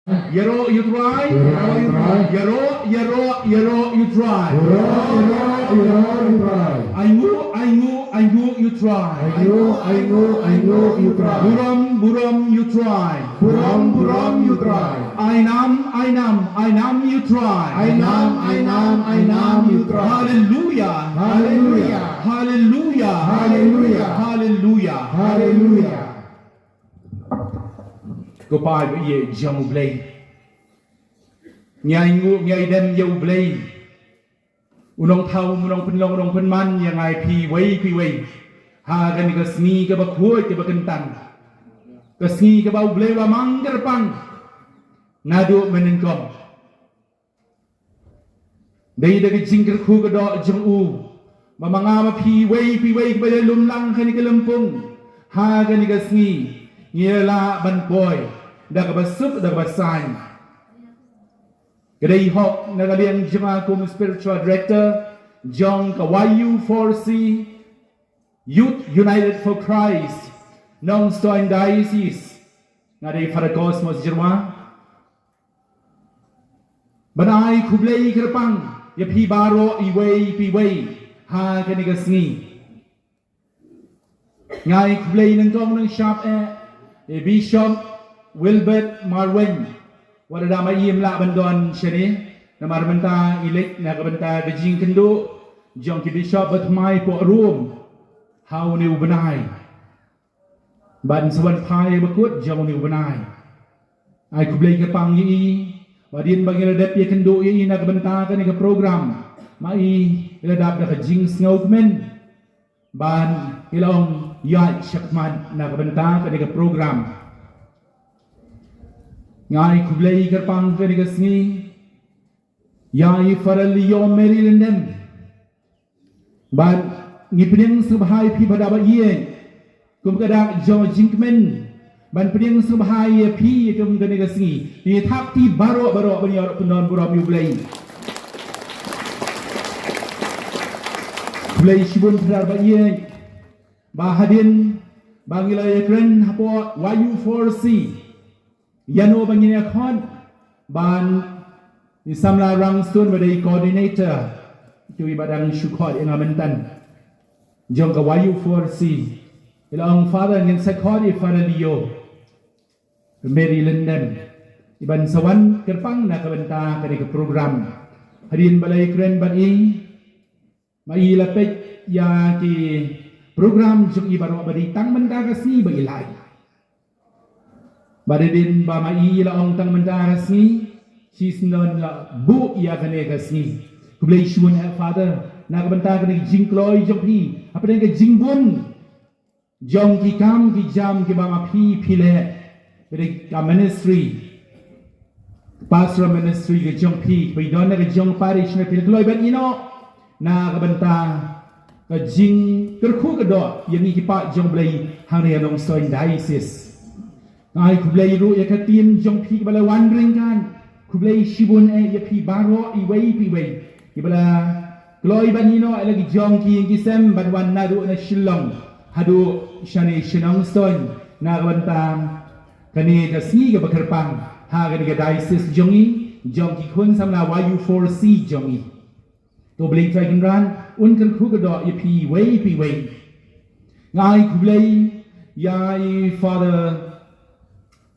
Yero, you try. Yero, you try. I know, you try. you try. Buram, you try. Buram, you try. I nam, you try. I nam, you try. Hallelujah. Hallelujah. Hallelujah. Hallelujah. Hallelujah. Hallelujah. Goodbye, but ye jam blay. Nyai dem you blay. Unong tau, unong pen man, yang I pi way. Ha gan gasni ke Bakhuid ke Bakentang. Gasni ke bau blay wa mangger pang. Nadu menengkom. Dai da jingker khu ke do jong u. Mamanga ma pi way ke bale lum lang khani ke lempung. Ha gan gasni. Ialah banpoy dah kabasup dah kabasan. Kedai hok nagalian jemaah kum spiritual director John Kawayu 4C Youth United for Christ Nongstoin Diocese ngadai pada kosmos jerma. Banai kublai kerpang ya pi baro iway ha kanigasni. Ngai kublai nengkong neng sharp Bishop Wilbert Marwen wala dama iem la bandon shani na marbanta elect na kabanta gajing kendo jong ki bishop bat mai po room how ni ubanai ban sawan pai bakut jong ni ubanai ai kublai ke pang yi wadin bangila dep ye kendo yi na kabanta kan ka program mai iladap da gajing snowman ban ilong ya syakman na kabanta kanika program ngai kublai kerpang kanika sni yai faral yo merilendem ban ngipning subhai pi badaba ye kum kada jo jinkmen ban pning subhai pi kum kanika sni ni thap ti baro banyor pendon buram yublai kublai shibun phar ba ye Bahadin bangilai kren hapo Wayu 4C Yano bangina khon ban isamla Nongstoin badai coordinator chui badang syukhot yang amentan jong ka Wayu 4C ilang father ngin sakhot ifaralio Mary London iban sawan kerpang na kabenta kani ka program hadin balai kren bani mai lapet ya ki program jung ibarat beri tang mendarasi bagi lai. Badin ba mai la ong tang mendarasi she's non la bu ya kane kasni. Kublai shun father na kabanta kane jingkloi jopi apa dengan jingbun jong ki kam ki jam ki ba ma pi le beri ka ministry pastoral ministry ke jong pi bai don na ke jong parish na pilkloi ban ino na kabanta jing kerku kedok yang ini kipak jong belai hang dia Nongstoin Diocese. Ngai kublai ru ya katim jong pi bala wandering kan. Kublai shibun ya pi baro iway. Ibala kloi banino lagi jong ki yang kisem ban wan nadu na shillong. Hadu shani Nongstoin na kabantang kani kasni ke bakerpang ha kani ke diocese jongi jong ki kun samla Wayu 4C jongi. To beli try kenran unkan krugadok ya pi way ngai kublai yai father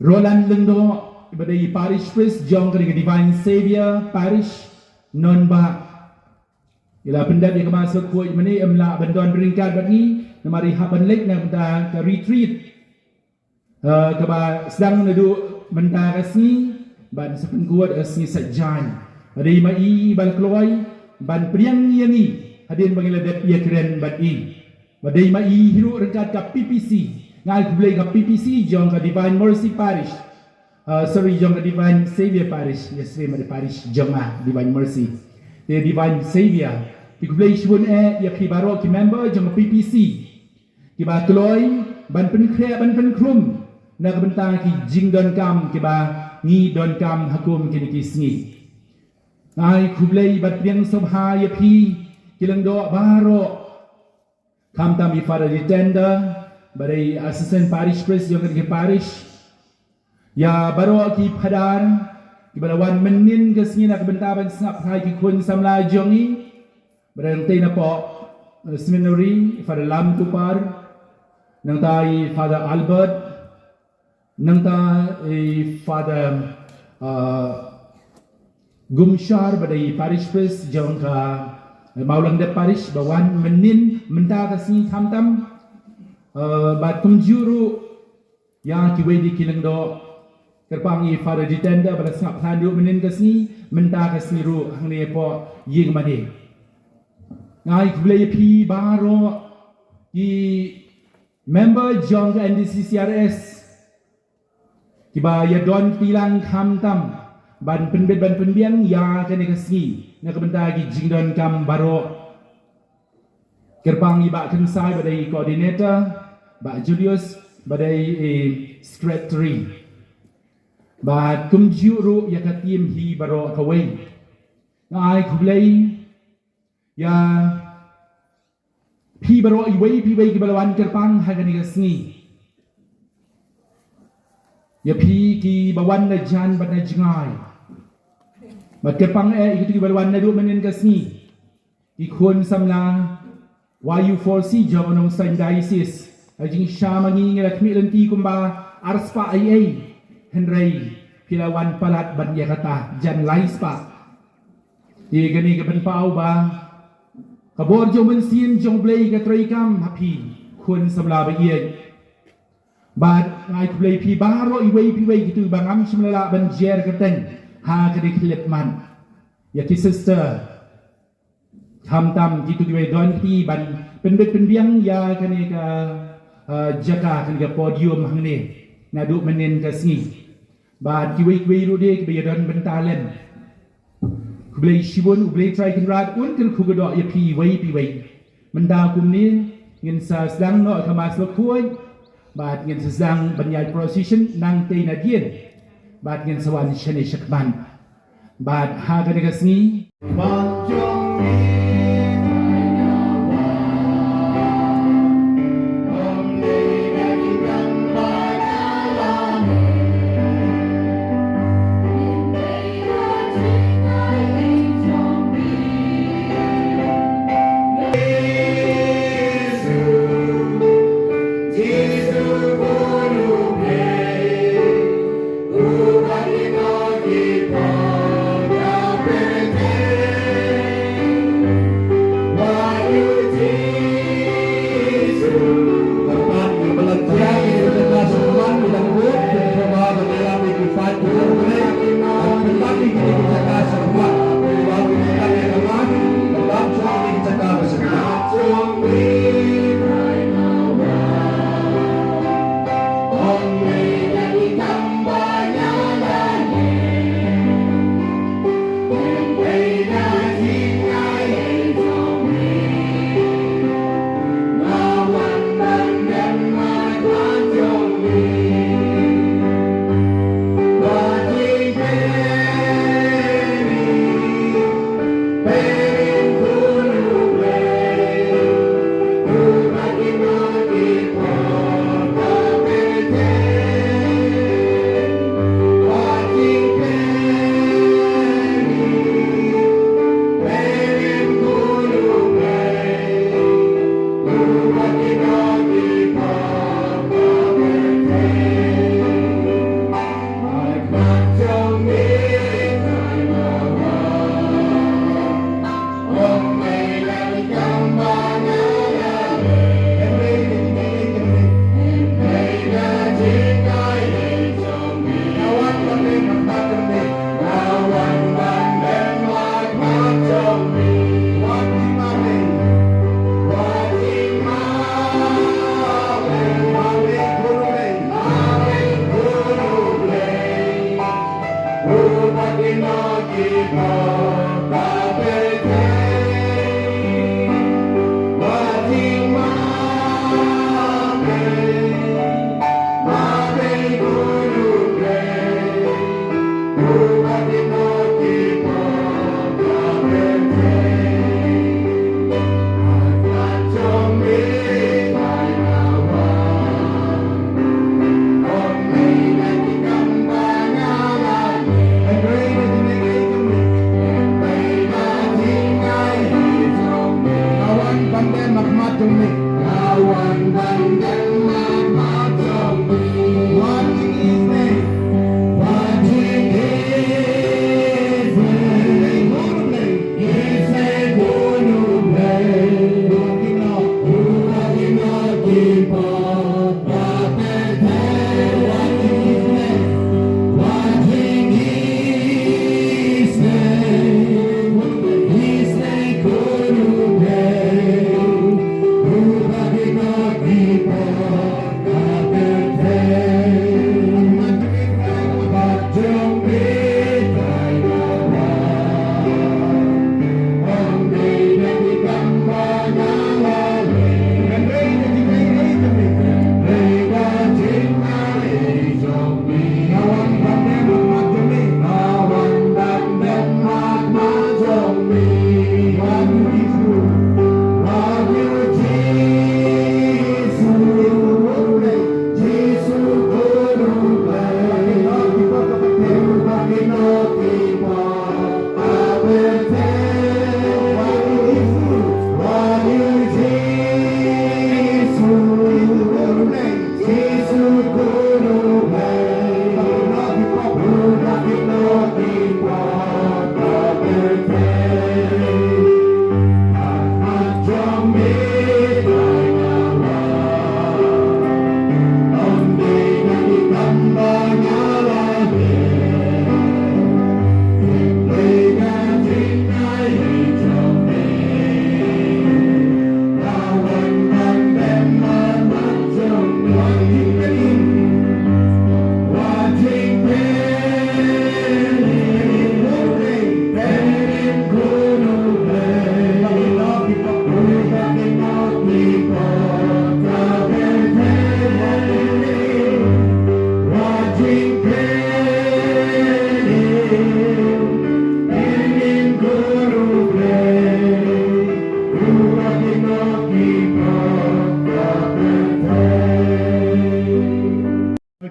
Roland Lendo badai parish priest jong kani divine savior parish Nonbah ila pendat dia kemasuk kuat mani emla bandon beringkat bani namari haban lek na benda ke retreat ke ba sedang nadu benda kasni ban sepen kuat asni sajan badai mai bal kloi ban priang yani hadin bangila dep ye keren badi badai mai hiru rekat ka PPC ngai kublai ka PPC jong ka Divine Mercy Parish jong ka Divine Savior Parish yes ma parish jong Divine Mercy the Divine Savior ki kublai shun ya ki baro ki member jong ka PPC ki ba kloi ban pen khre ban pen krum na ka bentang ki jing don kam ki ba ngi don kam hakum ki ki sngi ngai kublai bat priang sobha ya pi kilang do baro kam tam i fara di tenda badai assistant parish priest jong ke parish Ya baro ki padan ki balawan menin ke sini nak bentaban sengap hai ki kun samla jongi berenti na po seminary Father Lam Kupar nang tai Father Albert nang ta Father Gumshar badai parish priest jong ka maulang de parish bawan menin menta ka sini tam bat kumjuru ya ki wedi kilang do terpangi Father Ditenda pada sengap handu menin ke sini menta ke sini ru hang ni po ying mani ngai kublai pi baro ki member jong ka NDCCRS ki ba ya don pilang kam tam ban penbian ya ke ni ke sini nak benta ki jingdon kam baro kerpangi ba kensai badai coordinator ba Julius badai secretary But kumjuru ya katim hi baro kawai. Ngai kublai ya pi baro iwai pi wai kibalawan kerpang hagani kasni. Ya pi ki bawan na jan bat na jingai. Bat kerpang ikitu kibalawan na du menin kasni. Ikun samla YU4C jong Nongstoin diocese. Ajing sya mangi ngelakmi lenti kumba arspa ai Henry Pilawan Palat Banya kata Jan Laispa Di gani ke penpau ba Kabor jong bensin jong blay ke troikam hapi Kun semla bagian Bat ngai blay pi baro iway pi way gitu bangam semla banjer keteng Ha kedi klip man Ya ki sister Tam gitu ki don pi ban penbet penbiang ya kani ka jaga kani ka podium hang ni Nadu menin ke sini Ba kiwi rude ke don bentalen Kublai shibun ublai try kan rat un kan kugodo ya pi wai Menda kum ni ngin sa sedang no kamas lokoi Ba ngin sa sedang banyai procession nang te na dien Ba ngin sawan shane shakman Ba ha ka ke sini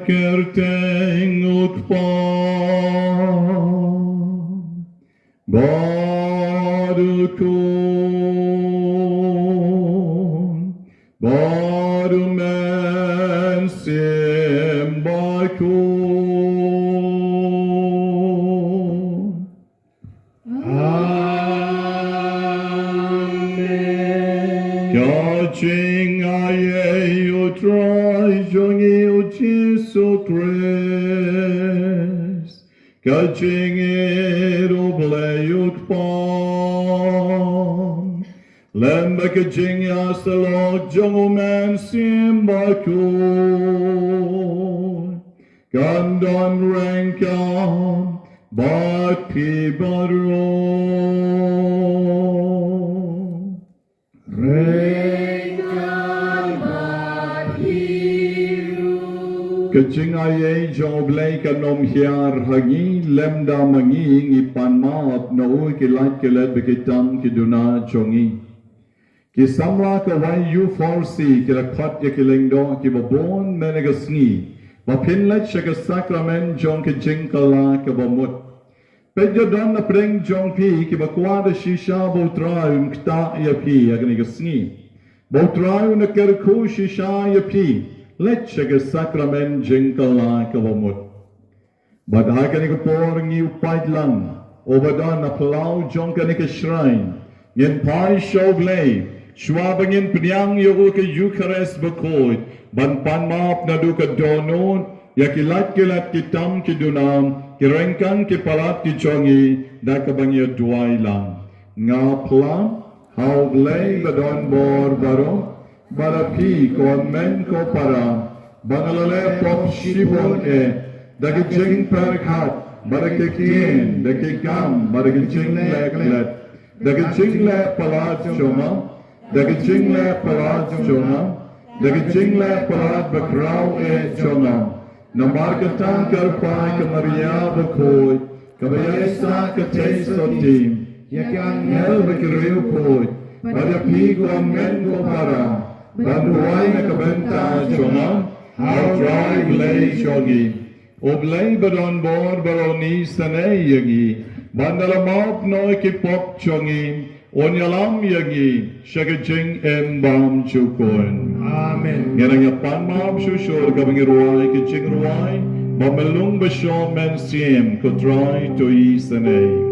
kerteng ukpan barukun barumen sim bakun Kaching aye utrai jongi uchisu Christ. Kaching eroble utpan. Lemba kaching yasalok jonguman simbakun. Gandon rankam bat pibaron. Kaching aye joblay kanom hiar hangi lemda mangi ipan maap no kilat kilat bekitam kiduna chongi. Kisamla kawai you forsi kilakhat yakilengdo kibabon menegasni. Bapinlet shaga sakramen jong kaching kala kabamut. Pedjodon na preng jong pi kibakwada shisha botraum kta yapi agnigasni. Botraum na kerku shisha yapi. Let shaga sakramen jingkala kawamut. Badhaga ni kapor ngi upait lang. Obadan na palau jongka ni ka shrine. Yen pai shoglay. Schwabangin pinyang yogo ka Eucharist Bakhuid. Ban panmap na du ka donon. Yakilat kilat kitam kidunam. Kirengkan kipalat kichongi. Dakabangya duay lang. Nga plam. Hauglay badon bor baro. Barapi ko men ko para bangalale pop shibon dagijing perkhat barakikien dagikam baragijing leklet dagijing le palat choma dagijing le palat choma dagijing le palat bakraw choma namarkatan karpai kamaria bakhoid kabayesa katay sotim yakang ngel bakiriu koid barapi ko men ko para Banduay na kabenta choma, how dry glay shogi. Oblay badon bor baroni sanay yagi. Bandalamop no kipop chongi. Onyalam yagi. Shagajing embam chukon. Amen. Yanang yapan maam shushur kabangiruay kiching ruay. Mamalung basyo men siem kutray to sanay.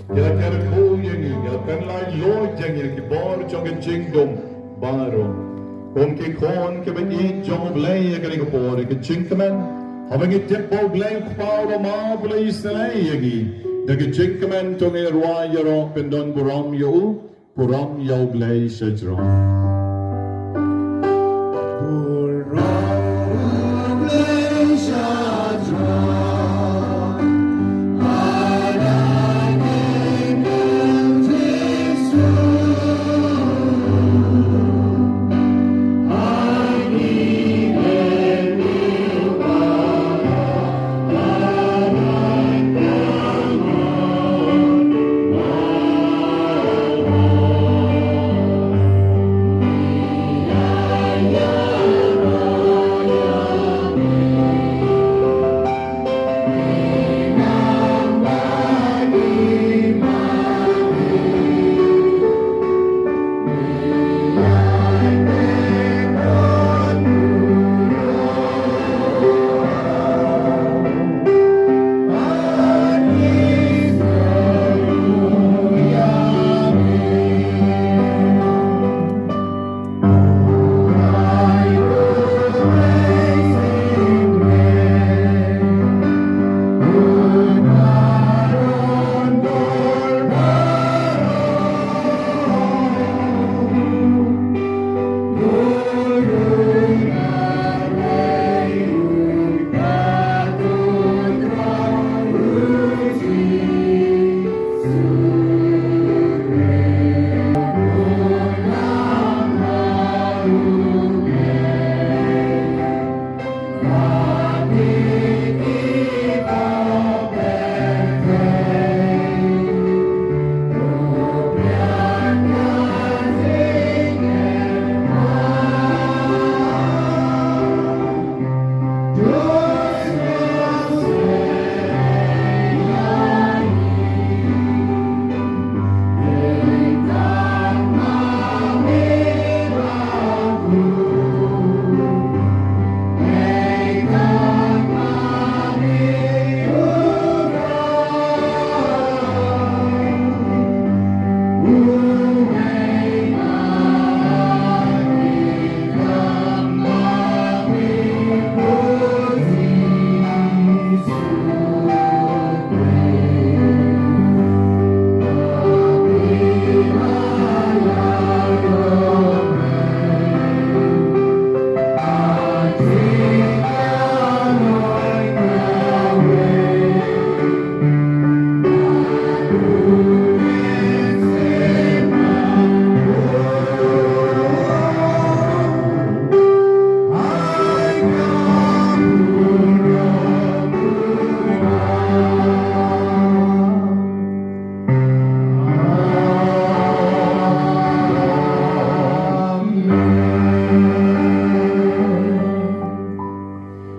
Kila kara ko yang ini, kila penlai Lord yang ini kibor jong jingdom baro. Kom ki kon ke bagi jong blay yang ini kibor ke jingkaman. Habang itip bo blay kupao ma blay islay yang ini. Dagi jingkaman tong irwa yaro pendon buram yau blay sajro.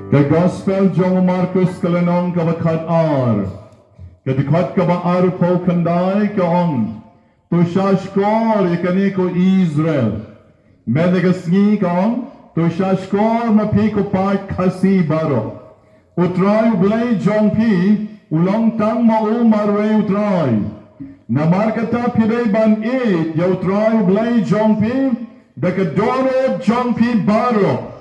The Gospel Jong Marcus kalanong kabakat kadikat kaba po kanday kaong tushashkor ikani ko Israel medagasngi kaong tushashkor mapiko part kasi baro utray blay jong pi ulong tang mau marwe utray namarkata pide ban it ya utray blay jong pi dakadoro jong pi baro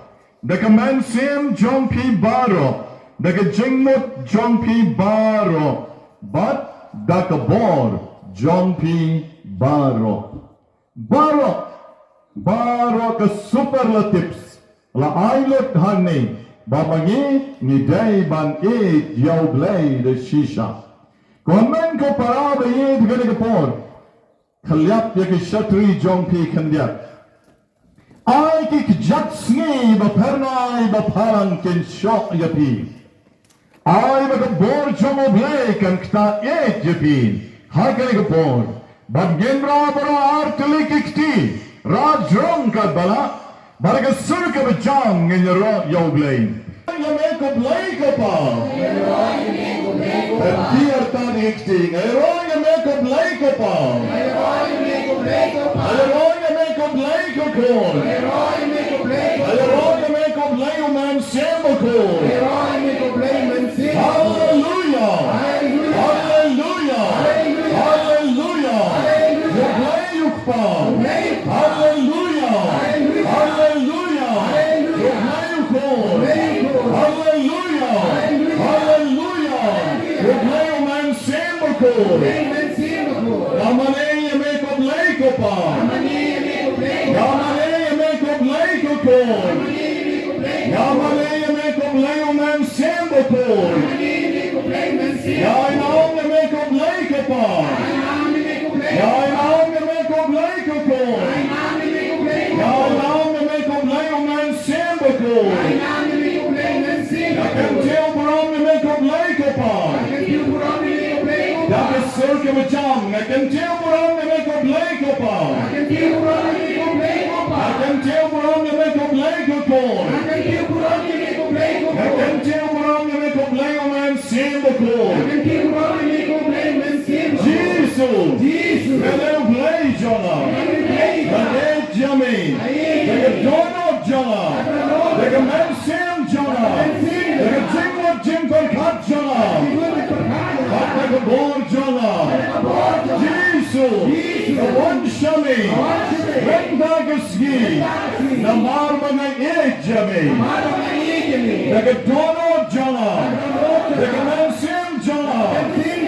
Daka mansim jong pi baro, daka jingmut jong pi baro, but daka bor jong pi baro. Baro ka superlatives, la ailot hani, babangi ni day ban it yaw blay de shisha. Kung man ko paraba it gani kapor, kalyap yaki shatri jong pi kandyat. Ay kikjatsngi bapernay baparang kinsyok yapi. Ay magabor jong oblay kan kta et yapi. Hay kani kapor. Baggen ra baro artili kikti. Rajrong ka bala. Baraga surka bajang nganyaro yoblay. Yame ko blay ka pa. Tiar tani kikti. Ngayro yame ko blay ka pa. Blay ko kon. Ayroy me ko blay man semo ko. Hallelujah. Hallelujah. Hallelujah. Jesus. Akan tiaw berang na may kublay ko pa. Dapat sur ke macam. Akan tiaw berang na may kublay ko pa. Akan tiaw berang na may kublay ko po. Akan tiaw berang na may kublay ko man simbo ko. Jesus. Kalau blay jala. Kalau jami. Kalau donut jala. Kalau man sim jala. Kalau jingwat jingkol kat jala. Kalau bor jala. Jesus. Kawan shami. Renda gasgi. Namar mangai jami. Kalau donut jala. Kalau man sim jala.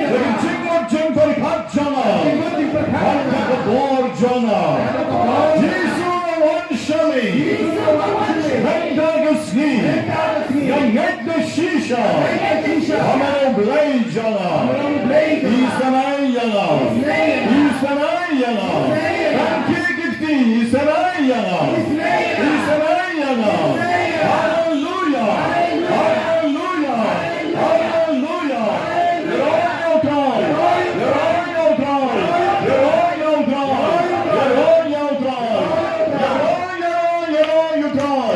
Kalau jingwat jingkol kat jala. Kalau bor jala. Jesus kawan shami. Renda gasgi. Yang nged shisha. Hamaro blay jala. Isanay yala. Isanay yala. Kikiti isanay yala. Isanay yala. Hallelujah. Hallelujah. Hallelujah. Yeroyo try. Yeroyo try. Yeroyo try. Yeroyo try. Yeroyo try.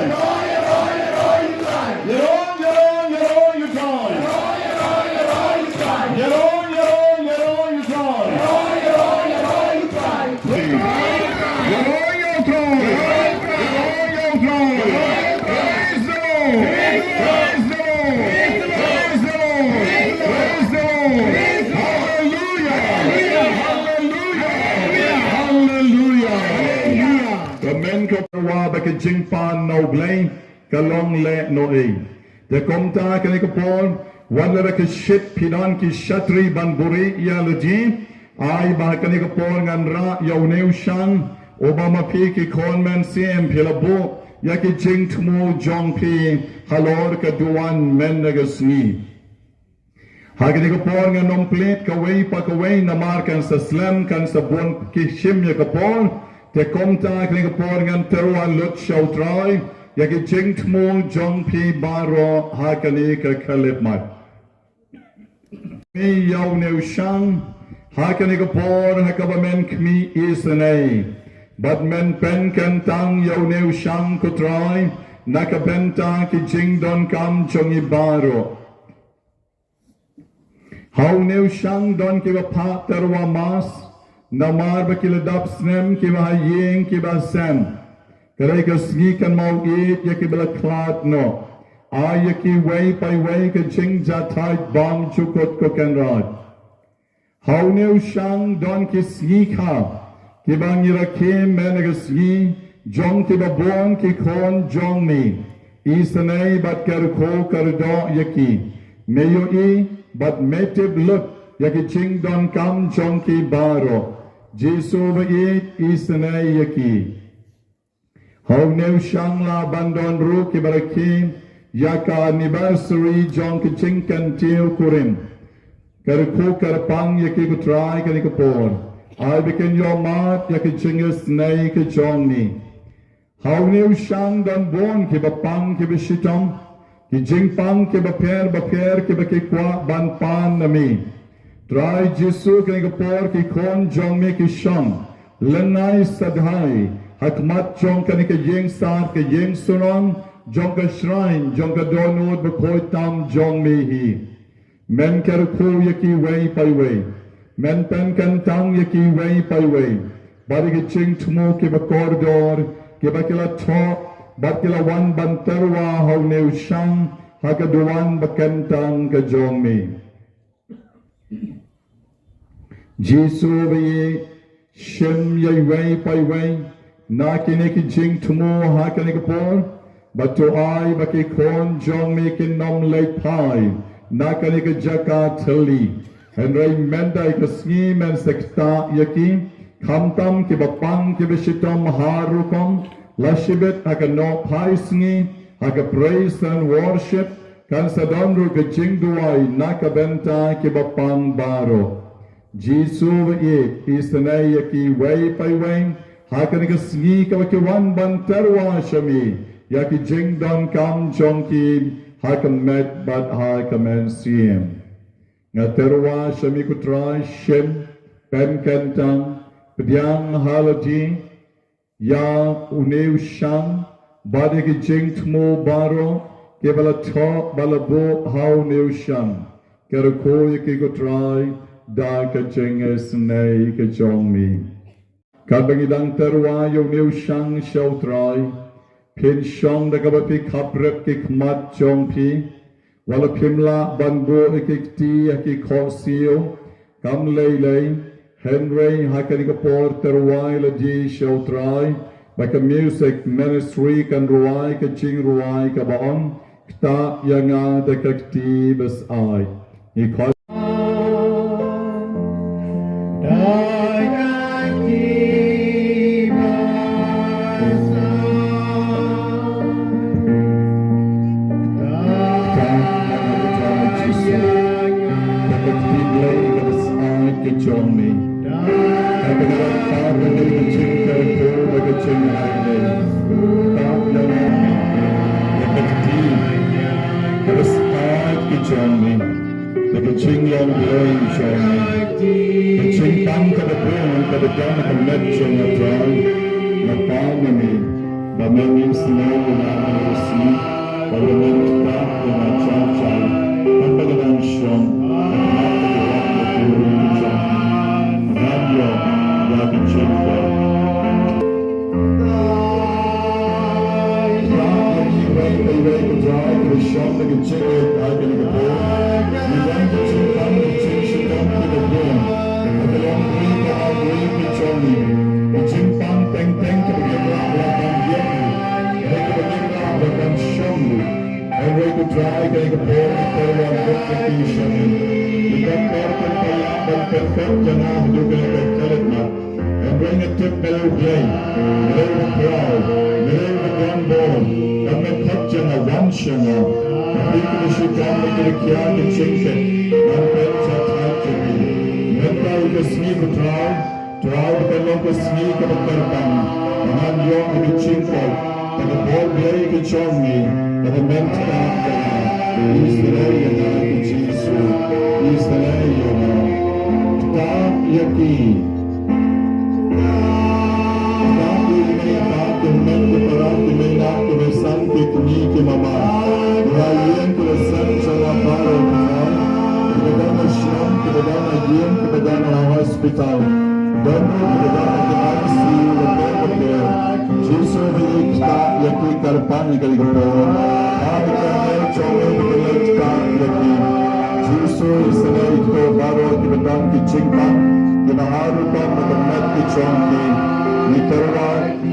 Jing pan no blame, kalong le no e. The komta kanikapon, wala ka shit pinan ki shatri banburi ya leji, ay ba kanikapon ngan ra yaw neu shang, Obama pi ki konmen siem pilabo, ya ki jing tumu jong pi, halor ka duan men nagasni. Hakinikapon nga nong plate kaway pa kaway na markan sa slam kan sa buwan ki shim ya kapon, Te komta kanikapon ngan teruan lut shaw try, ya ki jing tumu jong pi baro hakani ka kalip mat. Mi yaw neu shang, hakinikapon hakabamen kmi isanay. But men pen kan tang yaw neu shang kutray, nakabenta ki jing don kam chong ibaro. How neu shang don ki pa terwa mas, namar ba kiladap snem ki ba yeng ki ba sem. Karay ka sngi kan mau eat ya ki bala klat no. Ay ya ki way pay way ka jing jatay bang chukot ko kan rad. How neu shang don ki sngi ka, ki bang yirakim menagasgi, jong ki babon ki kon jong mi. Isanay bat karko kardo yaki. Mayo i bat metib lut yaki ching don kam jong ki baro. Jesu ba it isanay yaki. How new shang la bandon ru ki barakim yaka anniversary jong ki ching kan tiyo kurim. Karko karpang yaki kutray kanikapon. I begin your mat yaki chingus nay ki jongni. How new shang don bon ki bapang ki bishitom, ki jing pang ki baper ki bakikwa ban pan nami. Try Jesu ki ngapor ki kon jong mi ki shang, lenay sadhay, hakmat jong ka ni ka jing sar ki jing sunon, jong ka shrine, jong ka donod bakoy tam jong mi hi. Men karko yaki way pay way. Men pen kan tang yaki way pay way. Bari ki ching tumu ki ba corridor, ki ba kila top, bat kila wan banterwa how neu shang, hakaduan ba kentang ka jong mi. Jesu bayi, shim yay way pay way, na kiniki ching tumu hakanikapor, but to I ba ki kon jong mi ki nom lay pay, na kanika jaka tali. And remember ka sngi men sekta yaki, kamtam ki bapang ki bishitom harukom, lashibit haka no pai sngi, haka praise and worship, kan sadonru ka jingduay nakabenta ki bapang baro. Jesu ye isanay yaki way pay way, haka ni ka sngi ka waki wan bantarwa shami, Yaki jing don kam chong ki hakam met bat hakamen siem. Ngaterwa shami kutrai shem pen kentang pediang halaji ya uneu shang bade ki jing tmo baro ke bala top bala bo hau neu shang kerko yaki kutrai da ka jing esnei ka chong mi. Kabangidang terwa yo neu shang shau trai pin shong da kabapi kaprep ki kmat chong pi wala pimla banbo ikikti aki korsio kam lei Henry hakani kapor terwai la ji shau trai baka music ministry kan ruai ka ching ruai ka baon kta yanga da kakti bas ai ni ko Ching long brain chong me ching bang ka the brain ka the gun ka met chong a dry na palm me ba men in snow na na si ba the men ta na cha cha ba ba the dan chong na ka the rock the chong na yo ba the ching ba the shot the ching I can go try getting a pair of one repetition. You got perfect perfect and you can tell it now. And bring it to below play, below the crowd, below the gun ball, and make touch and a one channel. People should come to the kian and chink it, and pets are tight to me. Mental the sneak of try the local sneak of a perpang, and I'm young with the chink and the ball play can show me, and the mental. Israel and Jesus, Israel, stop yaki. Stop yaki, stop the mental parati, may not to the sun, take me to mama. Ryan to the sun, Chalaparo, to the Dana Sham, to the Dana Yin, to the Dana Hospital. Don't go to the Dana IC, the Dana there. Jesus, stop yaki, Karpani, Kaligo. Jesus is the name of Baro, the Bank, the Chingpan, the Maharupa, the Mat, the Chonki, Nitarwa,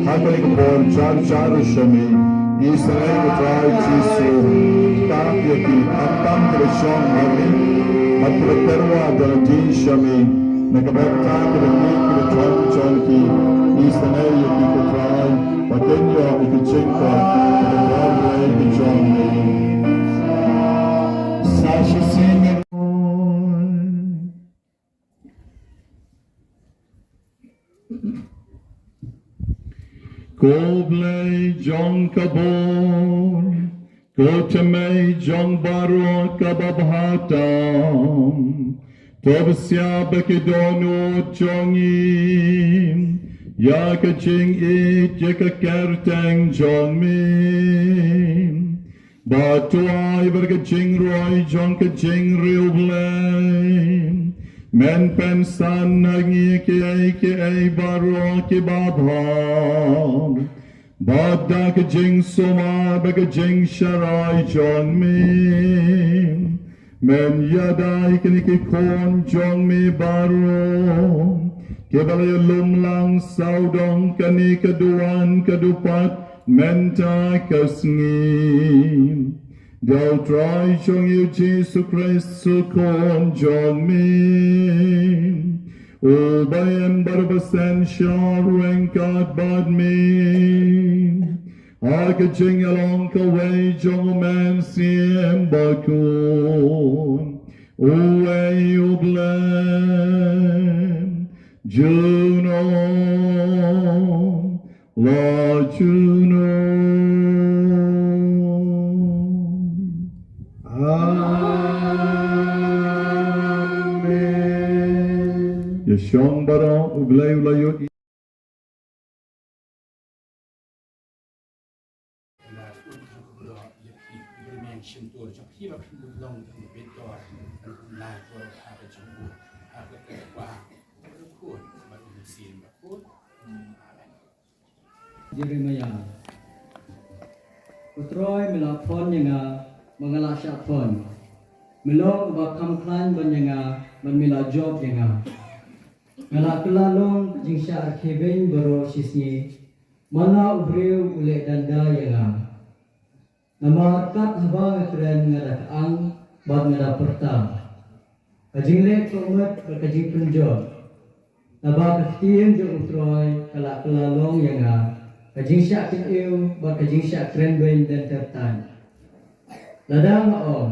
Hakanik Ball, Char Shami, is the name of Dry Jesus, Tapiaki, Antam, the Shon, Mami, Maturaterwa, the Jin Shami, Nakabata, the Meek, the Chonki, is the name of people try, but then you are the Chingpa, the Broadway, the Chonki. Sasha singing. Go play John Kabor, go to me John Baro Kababhatam, Tobsya Bekidono Jongim, Yaka Ching It Yaka Kertang John Mim. But to I verga jing roy jonka jing real blame. Men pen san nagi ki baro ki babha. But dak jing soma bega jing sharai jon me. Men yadai ki kon jong me baro. Kebala lum lang saudong kani kaduan kadupat. Menta kasni, thou try showing you Jesus Christ so con John me. O by and Barbas and Sharing God bad me. I could jing along away, John man siem bakun. O way you blame, Juno. Lord, you know. Yeshon bara ublay ulayut Jeremiah Putroy melapon yang mengalak syapon melong bakam klan ban yang mila job yang ngalak kelalong jing sya keben baro sisni mana ubreu ule danda yang nama kat haba keren ngada ang bad ngada perta kajing le komet kajing penjor naba ketien jo utroy kalak kelalong yang kajing syak keu ba kajing syak kren ben dan tertan ladang om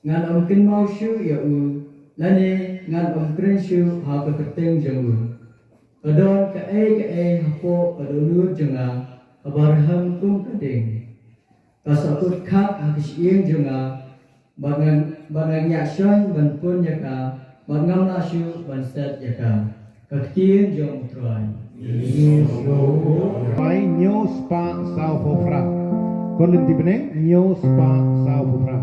ngan om kin mau syu ya u lane ngan om kren syu ha ka keteng jeng kadon ka e hapo kadulur jenga kabarham kum kadeng kasakut khak ha kisieng jenga bangang yakshon ban pun yaka bangam na syu ban set yaka kakien jong troy Pai nyo spa sao fofra. Kon di bene nyo spa sao fofra.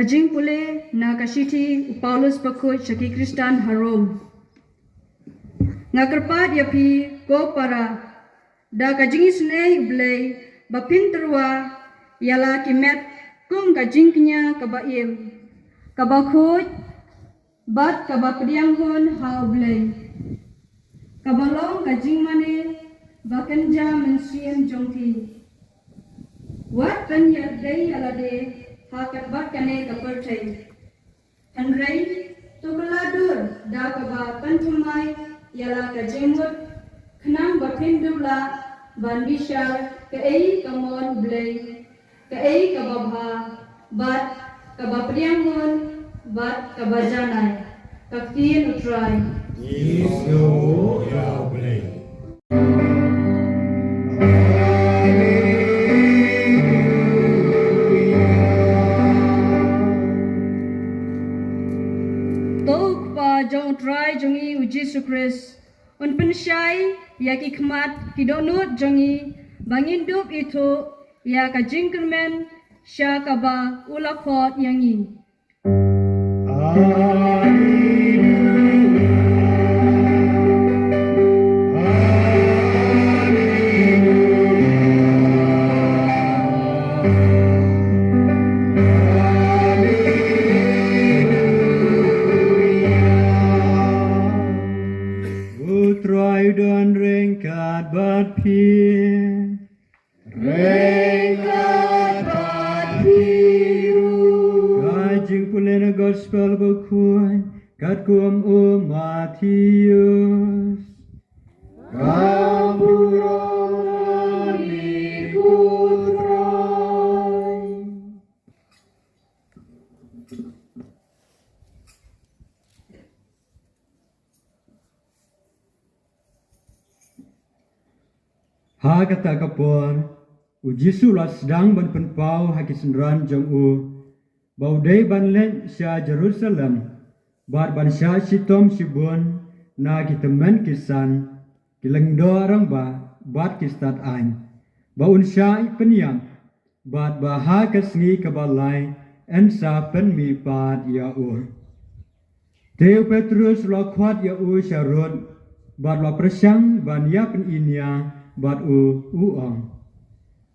Kajing pule na kasiti Paulus Bakhuid Shaki Kristan Harom. Ngakerpat yapi ko para da kajing isne blay bapin terwa yala kimet kung kajing knya kabaim kabakhuid bat kabapdiang hon ha blay kabalong kajing mane bakanja mensiam jongti. Wat kan yadai alade hakat bat kane kapertai. Henry tukuladur da kaba pantumai yala ka jenggut kenang bapindula bandishar ke ei kamon blay ke ei kababha bat kabapriangon bat kabajanai kaktiin utrai. Yesu ya boleh. Tok pa jong utrai jongi uji Christ un pensyai ya ki khmat ki donut jongi bangin dup itu ya ka jingkermen sya ka ba ulakot yangi. Utrai dan rengkat bat pie. Rengkat bat biru. Kajing pulena gospel Bakhuid kat kuam Matius. Kamburan ikutrai. Ha kata kapor, ujisu la sedang ban penpau hakisenran jong bau dei ban len sya Jerusalem, bar ban sya sitom sibun na kitemen kisan, kileng do orang ba, bat kistat ain, baun sya penyam, bat baha kesngi kebalai, en sa pen mi pat ya Teu Petrus lo kuat ya syarut, bat lo presyang ban ya pen inya, bat uang.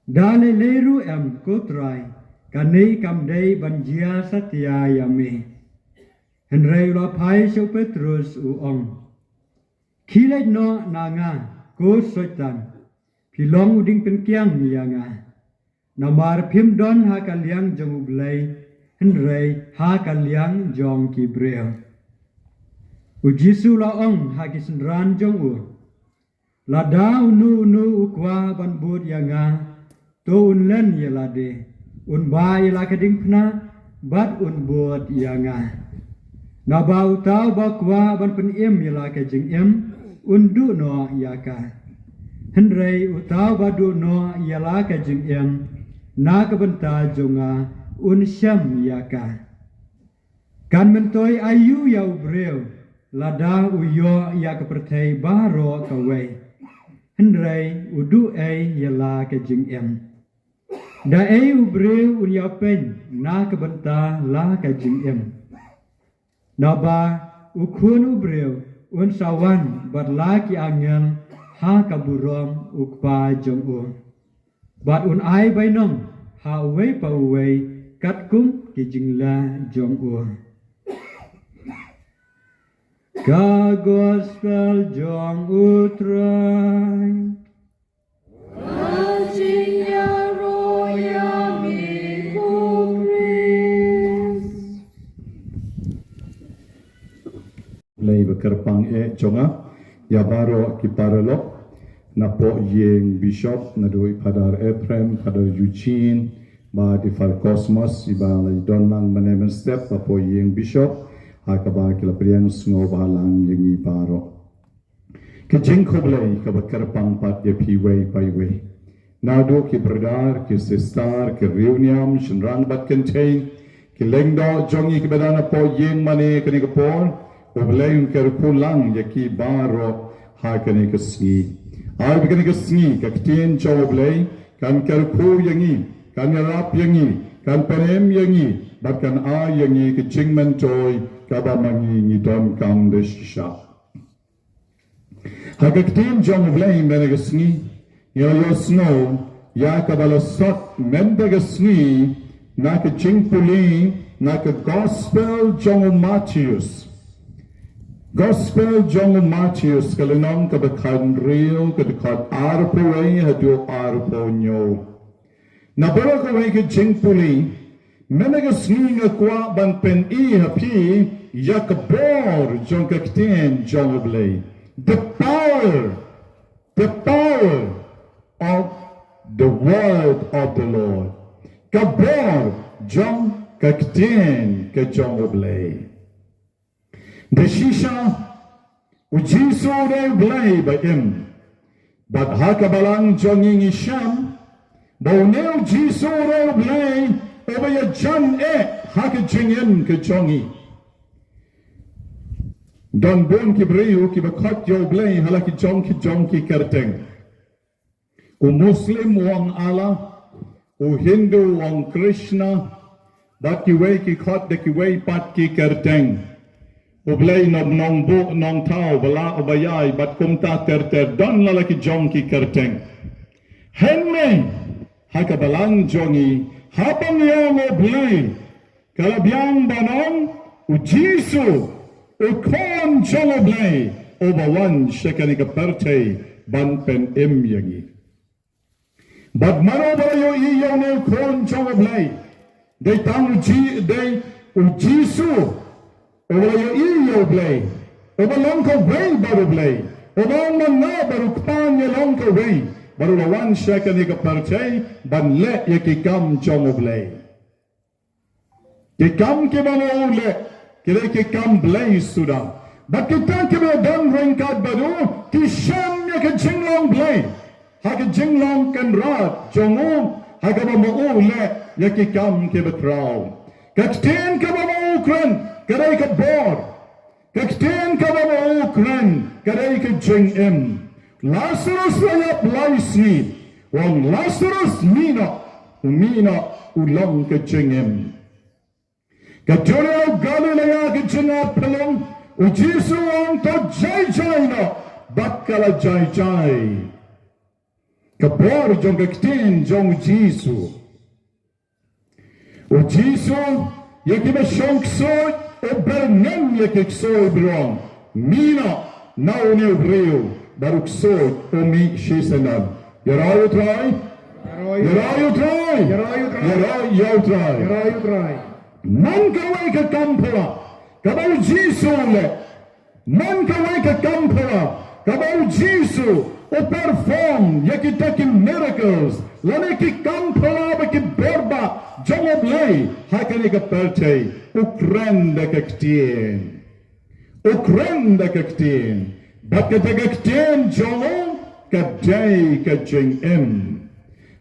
Dale leru em kutrai, kanei kamdei banjia satya yame. Henrei lo pai syo Petrus uang. Kilai no nanga, ko soitan, pilong uding penkiang niyanga. Namar pim don ha kaliang jong ublay, henrei ha kaliang jong kibreo. Ujisu la ong ha kisenran jong Lada unu ukwa ban bud yanga, to un len yelade, un ba yela keding pna, bat un bud yanga. Na ba utau ba kwa ban pen im yela kejing im, un du no yaka. Henrei utau ba du no yela kejing im, na kebenta jonga un syam yaka. Kan mentoi ayu yau breu, lada uyo ya kepertai baro kawai. Henrei udu yela kejing em. Da ubreu un yapen na kebenta la kejing em. Naba ukun ubreu un sawan bat la ki angel ha kaburom ukpa jong Bat un ai bainong ha uwei pa uwei kat kum kejing la jong Ka gospel jong utrai. Ajinya roya mikukris. Lei bekerpang jonga ya baro kiparelok na po yeng bishop na doi padar Ephraim padar Eugene ba di fal cosmos iba lai don lang manemen step pa po yeng bishop akaba kila priang sngo balang yengi baro ke jingkoblei ka bekerpang pat ye piwei paiwei na do ki berdar ki sister ki reunion shenrang bat contain ki lengdo jongi ki bedana po yeng mane kani ko pon Obleun kerpulang yaki baro hakani kesni. Ay bikani kesni kaktin choblei kan kerpu yangi kan rap yangi kan penem yangi bahkan a yangi kecingmen toy kabamangi ni don kam desha. Hakaktin choblei mena kesni yo snow ya kabalosot menda kesni na kecing puli na ke gospel jong Matius. Gospel John Matthews kalinong kabakhan rio kadakot arpo ay hadu arpo nyo. Nabara kaway ka jingpuli, menagas nga kwa ban pen I hapi yakabor John kaktin John oblay. The power of the word of the Lord. Kabor John kaktin ka John oblay. Desisha ujiso re blay ba im. But hakabalang jonging isham, bauneo jiso re blay, obaya jan hakajingin ka jongi. Don bon kibriu ki bakot yo blay halaki jonki kerteng. U Muslim wang Allah, u Hindu wang Krishna, bat kiway ki kot de kiway pat ki kerteng. Ublay nob nong bu nong tau bala ubayay bat kumta ter don lalaki jonki kerteng. Henme hakabalang jongi habang yang ublay kalabyang banong ujisu ukon jong ublay ubawan syakani kaperte ban pen yangi. Bat mano balayo iyaw ne ukon jong ublay day tang ujisu Obayo iyo blay, obalong ka way baru blay, obang mga baru kanya long ka way, baru lawan siya kanika parchay, banle ya kikam chomo blay. Kikam kiba mo ule, kila kikam blay suda. But kita kiba dan ringkad baru, kisham ya ka jinglong blay, haka jinglong kan rat, jongo, haka ba mo ule, ya kikam kiba kraw. Kaktin kiba mo ukran, Kadai ka bor, kakten ka ba mo ukran, kadai ka jing im. Lazarus layap laisi, wang Lazarus mina ulang ka jing im. Kaduriaw Galilea ka jingat pelong, ujisu ang to jay na, bat kala jay. Kabor jong kakten jong Jisu. Ujisu, yakiba shongsoy, o bernem yakiksoy brong mina naune breu baruksoy o mi shisenad yarayu try man kaway ka kampara kabaw Jisu le man kaway ka kampara kabaw Jisu o perform yakitaki miracles lane ki kampara ba ki berba jomoblay hakani ka pertay Ukrenda kaktien. Bakata kaktien jolo kadai kajing em.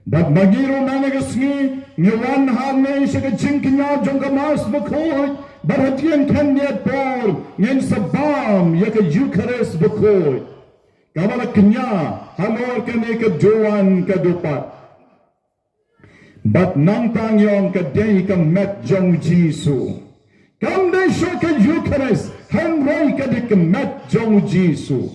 Bak magiro managasni nyawan hanay sa kajing kanya jong kamas bakoy. Barhatien kandiat por ngen sabam yaka Eucharist bakoy. Kamala kanya halor kani kaduan kadupat. Bat nang tangyong kadai kamet jong Jisu. Kamday siya ka Eucharist, hanray ka di kamet jong Jisu.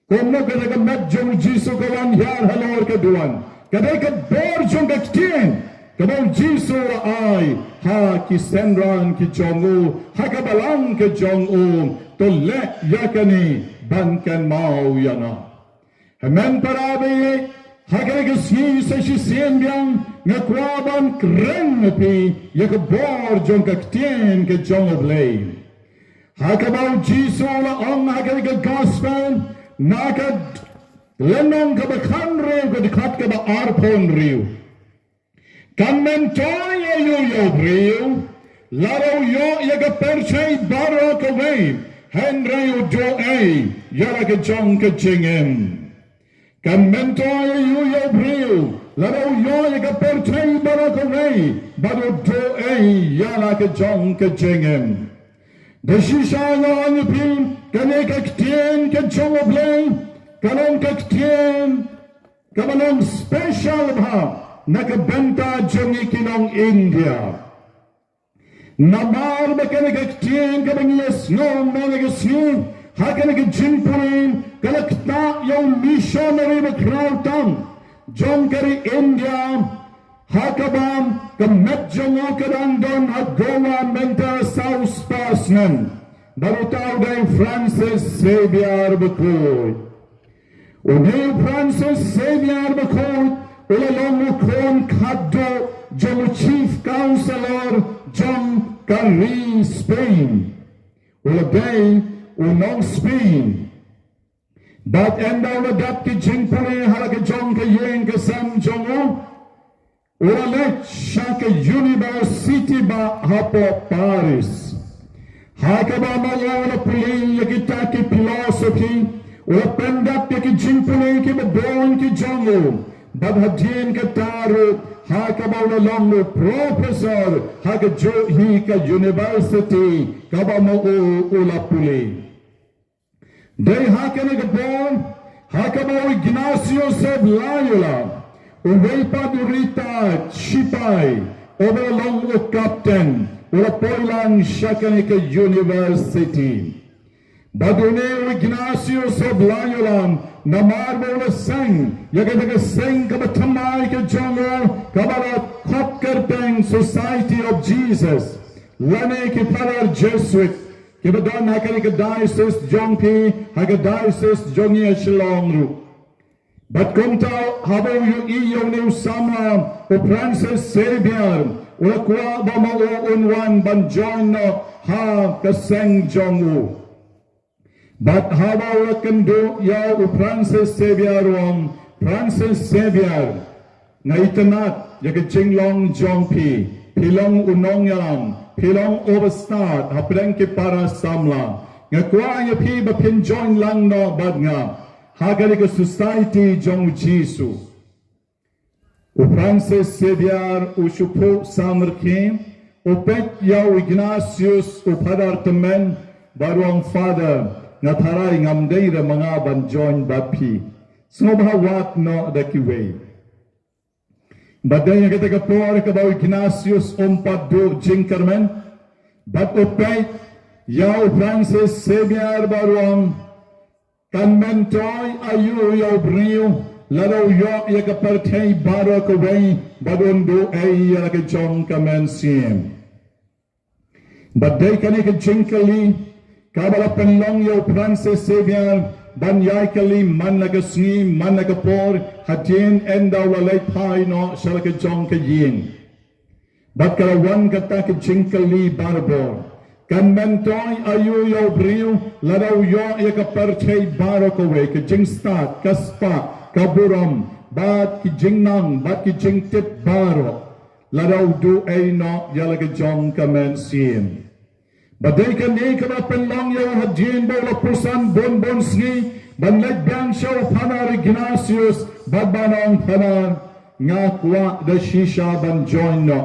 Kung mo ka di kamet jong Jisu kawan yan halor kaduan. Kaday ka bor jong kaktin. Kabaw Jisu ay ha kisenran ki jong u, ha kabalang ki jong u, tole yakani bankan mau yana. Hamen parabi, Hagregasni sa sisembiang ngakwaban krengapi yakabor jong kaktien ke jong oblay. Hakabaw Jisu la ang hagrega gospel nakad lenong kabakhan riw kadikat kaba arpon riw. Kamentoy yo riw laraw yo yagaperchay baro kaway henrayo do ay yara ka jong kajingem. Kamentoy yo briu, laraw yo yagaperchay baro kaway baro do ay yara ka jong kajingem. Desisya nga ang ipin kani kaktien ka jong oblay kanong kaktien kamanong special ba nakabenta jong ikinong India. Namar ba kani kaktien kamang yasnong managasni haka nagajimpurin kalakta yung missionary makrautam jong kari India hakabam kamedjong okadang don at gowa menta south pasnan baru tahu dari Francis Xavier Bakhuid. Udah Francis Xavier Bakhuid, ulah lomukon kado jom Chief Counselor John Carey Spain. Ulah day Nongstoin. But enda ulah dat ki jingpure halak John ke yeng ke Sam Jongo. Ulah let shaka University ba hapo Paris. Hakaba malaula puli kita ki philosophy. Ulah pendat ki jingpure ki bodon ki Jongo. But hadien ke taru hakaba ulah longo professor hak jo hi ka university kaba mo ulah puli. Day hakane ke bon hakaba Ignacio sab Loyola. Uwei padurita Chipai over long captain ula poilang shakane ke university. Badune Ignacio sab Loyola namar bola sang yaga sang kabatamai ke jongo kabara Kopkerpeng Society of Jesus lane ke parar Jesuit ke badon hakane ke diocese jongpi haga diocese jongi shlongru. But come to how you new summer o Francis Xavier o kwa ba mo unwan ban join no ha ka seng jongu. But how about can do ya o Francis Xavier Francis Xavier na itanat ya ka jinglong jongpi pilong unong yang pilong overstart hapren ke para samla nga kwa ya pi ba pin join lang no bad nga Hagari ke society jong Jisu. O Francis Xavier o Shupo Samerkin, o Pet Yao Ignatius o Padartemen, Baruang Father, Nataray ngamdeira mga banjoin bapi. Snobhawat no dakiway. Baday nga kita kapor kabaw Ignatius Ompado Jinkermen, but o Pet Yao Francis Xavier Baruang kan mentoy ayu yaw brio laraw yo ya ka partay baro ko way badondo ay ya ka jong kamensim baday kani ka jinkali kabala penlong yaw Francis Xavier ban yaikali man nagasni man nagapor hatin endaw lalay pay no shala ka jong ka yin bat karawan kata ka jinkali barbor kan mentoy ayu yaw brio laraw yo ya ka parchay baro ko we ka jingstat kaspa kaburam bat ki jingnang bat ki jingtip baro laraw du ay no yala ka jong kamen sim baday ka ni ka penlang yaw hadien ba la pusan bon sni banlag bang shaw panar Ignatius babanang panar nga kwa da shisha ban join no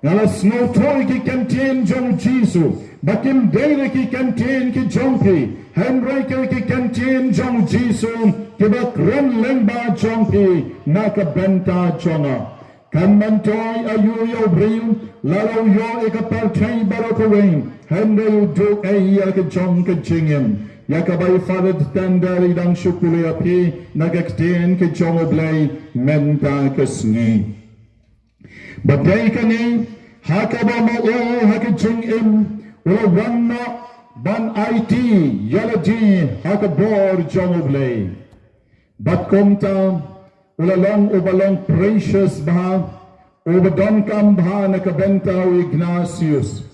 ngala snow toy ki kantin jong Jisu bakim dere ki kantin ki jongpi Henry ki kantin jong Jisu ki bakren lengba jongpi naka benta jonga kan mantoy ayu yo brim lalaw yo ikapartay barokawain Henry do ay ka jong ka jingim yakabay father tandari dang shukuli api nagaktin ki jong oblay menta kasni baday kani hakaba mo hakajing im wala wanna ban IT yalaji hakabor jongoblay but komta wala long ubalong precious bah ubadon kam bah nakabenta Ignatius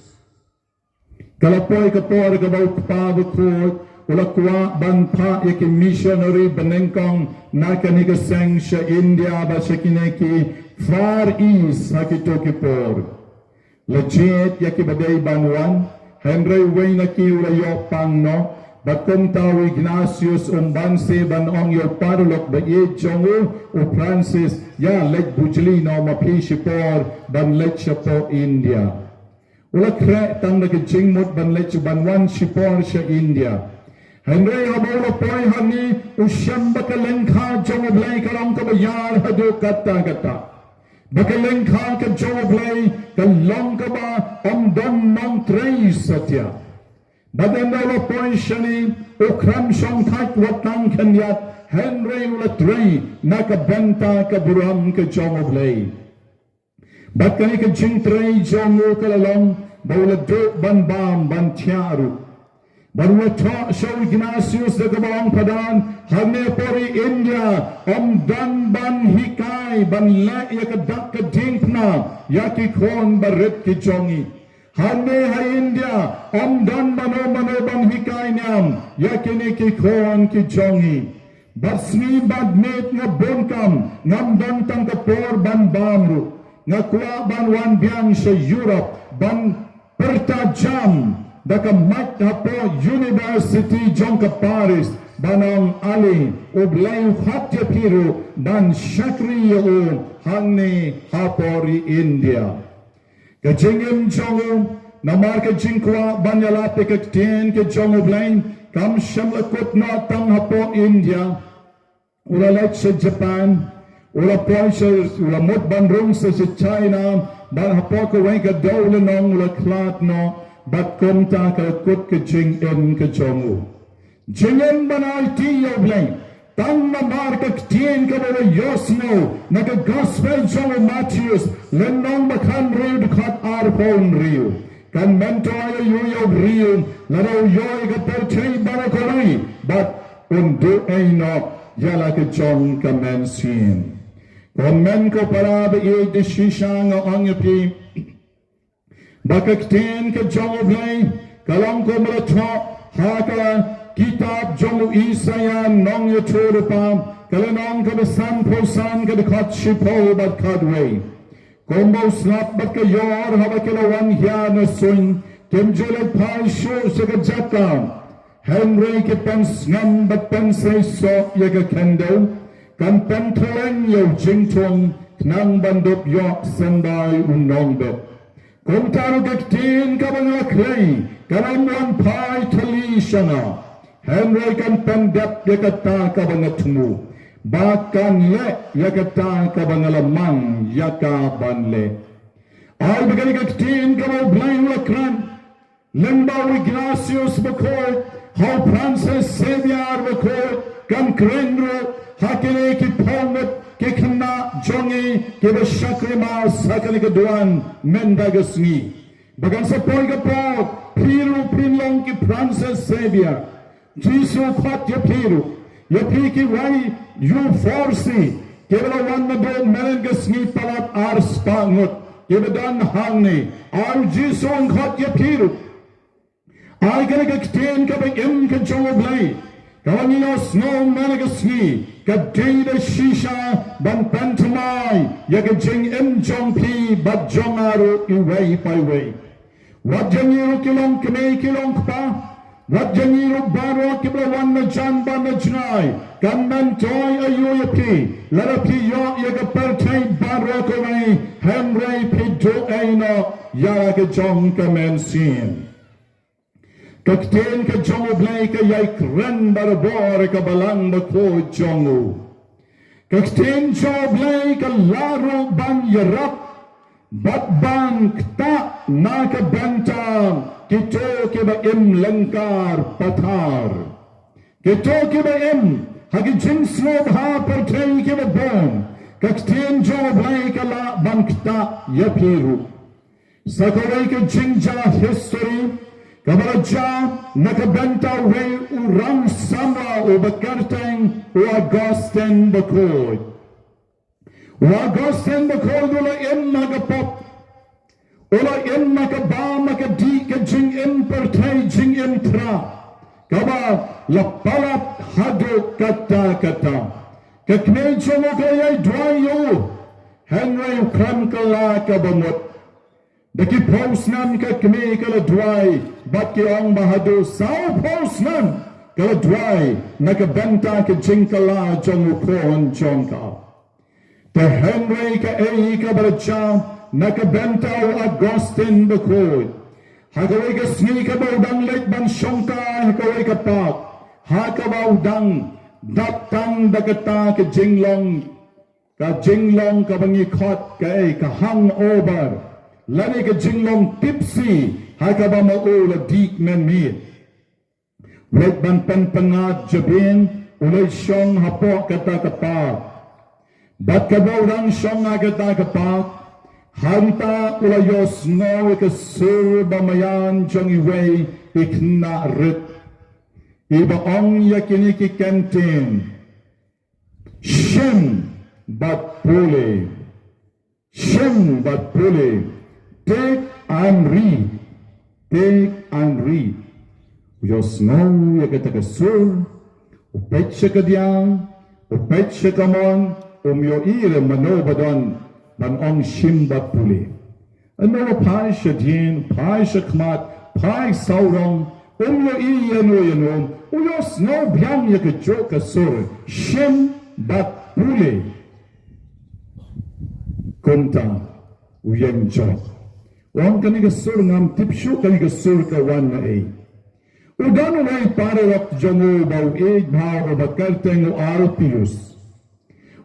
kalapoy kapor kabaw pabukot wala kwa ban pa iki missionary banengkong nakanigaseng sa India ba sa kineki Far East hakitokipor legit yaki baday banwan Henry way na kiulayo pang no bakom tao Ignatius umbanse banong yo parulok ba jongo o Francis ya let bujli no mapishipor ban let po India wala kre tang nagijingmot ban let banwan shipor sa India Henry habolo poy hani usyam bakalengka jongo blay karong kabayar hadu kata bakalengka ka jongo blay kalong ka ba don nong trey satya badendalo poy shani ukram shong thak watang kanyat Henry ula trey nakabenta ka buram ka jongo blay bakani ka jing trey jongo kalalong bawla do ban bam ban tiaru Baru tok show Ignatius de Kabang Padan Hane pori India dan ban hikai ban la ya kedak ke dingpna ya ki kon barit ki jongi Hane ha India dan mano ban hikai nyam ya kini ki kon ki jongi Basmi bad met nga bonkam ngam dan tang kapor ban bamru nga kwa ban wan biang sa Europe ban pertajam Daka mat hapo University jongka Paris banang ali oblay khatya piru dan shakri o hangne hapori India. Kajingim jongu namar ka jingkwa banyalate ka tien ka jongu blain kam shamla kutna tang hapo India ura like sa Japan ura Porsche ura mot bandrung sa China ban hapo ka weng ka dawla nong ura klat no Bat kumta ka kut ka jing em ka jongu. Jing em banal tiyo blay. Tang na mar ka ktien ka bala yosno. Naka gospel jongu Matthews. Lenong makan riyo dukat arpon riyo. Kan mento ayo yuyo riyo. Laraw yoy ka perchay bala koray. Bat undu ay no. Yala ka jong ka mensin. Komen ko para ba iya di shisha nga angyapi. Bakaktin ke jongu blay kalang ko marato haka kitab jongu Isaya nong yaturu pa kalanong ka besan posan ka dekat shipo bat kadway kombo snap bat ka yor haba kilawan hiya na swing kimjulat pa shu sa kajaka Henry ke pens ngam bat pensay so yaga kendo kan pentoleng yaw jingtong knang bandop yok sembay Nonbah Kung taro kaktin ka mga klay, kalamuan pa'y tali siya nga. Henry kan pendap yakata ka mga tumu. Bakan le yakata ka mga lamang yakaban le. Ay bagay kaktin ka mga blayang lakran. Lembaw Ignatius Bakhuid, How Francis Xavier Bakhuid, kan krenro, hakine kipongat, Kekna jongi keba shakrima sakali keduan mendagasni. Bagan sa poy ka po piru pinlong ki Francis Xavier. Jisu khat ya piru. Ya piki wai you forsi. Keba wan na do mendagasni palat ars pangut. Keba dan hangni. Ar jisu ang khat ya piru. Ay kena kakten ka bang im ka jongo blay. Kawan nilos no mendagasni. Kadida shisha ban pantamay yaga jing im jong pi bat jong aru iway by way. Wat jangiru kilong kame kilong pa. Wat jangiru baro kiblawan na jan ban na janay. Kan mantoy ayu yapi. Lara pi yo yaga pertay baro kaway. Henry pi do ayno yaga jong kamensin. Kakten ka jongu blay ka yay kren barabor ka balang bako jongu. Kakten jongu blay ka laro ban yarap. Bat ban kta na ka bantang. Kito ke ba im langkar patar. Kito ke ba im hagi jing slob ha pertay ke ba bon. Kakten jongu blay ka la ban kta yapiru. Sakaway ka jingja history. Kabalaja nakabenta way urang sama o bakarteng o Augustin Bakhuid. O Augustin Bakhuid ula im nagapop. Ula im nagaba makadi ka jing im pertay jing im tra. Kaba lapalat hado kata. Kakmedyo mo kaya'y dwayo. Henry Kramkala kabamot. Daki paus nam ka kami kala dway bat ki ang bahado sao paus nam kala dway nakabenta ka jingkala jong ukon jongka. Te Henry ka ei ka baracha nakabenta o Augustin Bakhuid. Hakaway ka sni ka baudang late ban syongka hakaway ka pak. Hakabaudang datang dakata ka jinglong ka bangikot ka ei ka hangover. Lani ka jinglong tipsy haka ba maula dik men mi. Wait ban pengat jabin ulay siyong hapo kata kapak. Bat ka ba urang siyong agata kapak. Hanta ulayos no ikasur bamayan jong iway iknarit Iba ong yakini ki kantin. Shem but pule. Shem but pule. Take and read. Take and read. Uyos ngong yakita kasur. Upet siya kadyang. Upet siya kamon. Umyo ire manobadon. Manong shem but pule. Ano pai siya din. Pai siya kmat. Pai saurong. Umyo iyano. Uyos no biyang yakityo kasur. Shem but pule. Kunta. Uyang joy. Wang kani kasur ngam tipsyo kani kasur kawan na eh. Udano na ipararap jongo bau eg bau o bakarteng o arpius.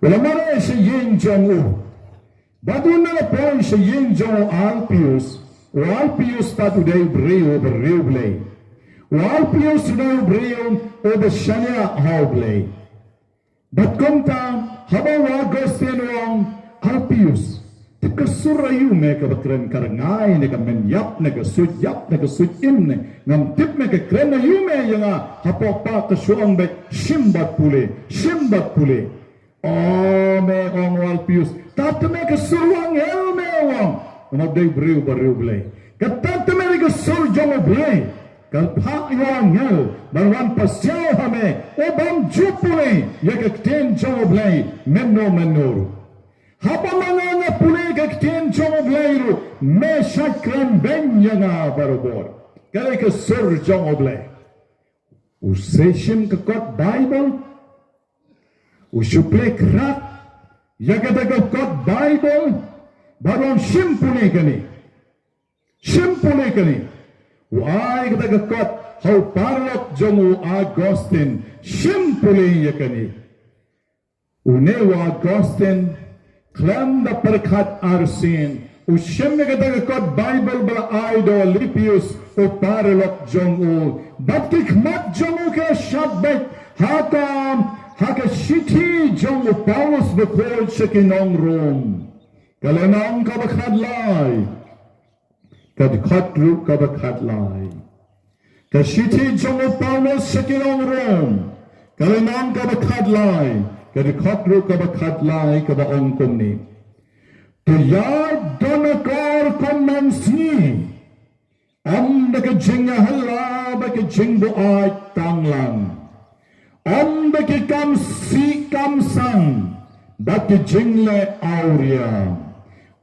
Wala mara siya yin jongo. Badu na po siya yin jongo arpius. O arpius patuday breo berreo blay. O arpius na breo o basyanya hao blay. But kunta habang wagosin wang arpius. Kasurayu me ka bakran karangay ne ka menyap ne ka sudyap ne ka sudim ne ngam tip me ka kren na yume yanga hapok pa ka suang be shimbat pule o me ong wal pius tat me ka suang el me wang ngam day briu ble ka tat me ka sur jong ble ka pa yang el barwan pasyaw hame o bam jupule ya ka ten jong ble menno Habang mga puli kaktin jong oblayro, me shakran benya nga barobor. Kaya ka sur jong oblay. Useshim kakot Bible, usuple krat, yagada kakot Bible, baron shimpuli kani. Uay kata kakot, how parlok jong Agustin, shimpuli yakani. Unewa Agustin, Klam da perkat arsin. Usyem na katagakot Bible ba idol lipius o paralok jong o. Bat kikmat jong o ka shabbat. Haka shiti jong o Paulus bakhuid sa kinong Rome. Kalanang kabakadlay. Kadkatru kabakadlay. Kashiti jong o Paulus sa kinong Rome. Kalanang kabakadlay. Kadi khatru kabakhatlai kabaong kumni. Tuyad donakor komansi. Baka jinga hala baka jingbo ay tanglang. Baka kamsang baka jingle auria.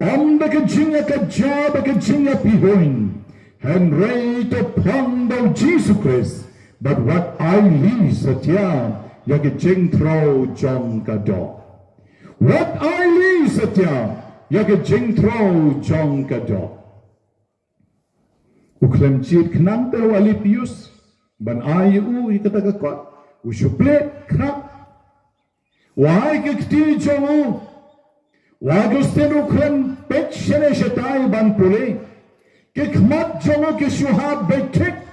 Baka jinga kadja baka jinga pihoin. Henry to pangdaw Jesus Christ. But what I leave satya. Yagi jing throw jong kado. What I leave satya. Yagi jing throw jong kado. Uklem jid knang pero alipius. Ban ayu ikatagakot. Usuple knak. Why kikti jongu. Wagusten uklem pek shene shetay ban puli. Kikmat jongu kishuhab bekik.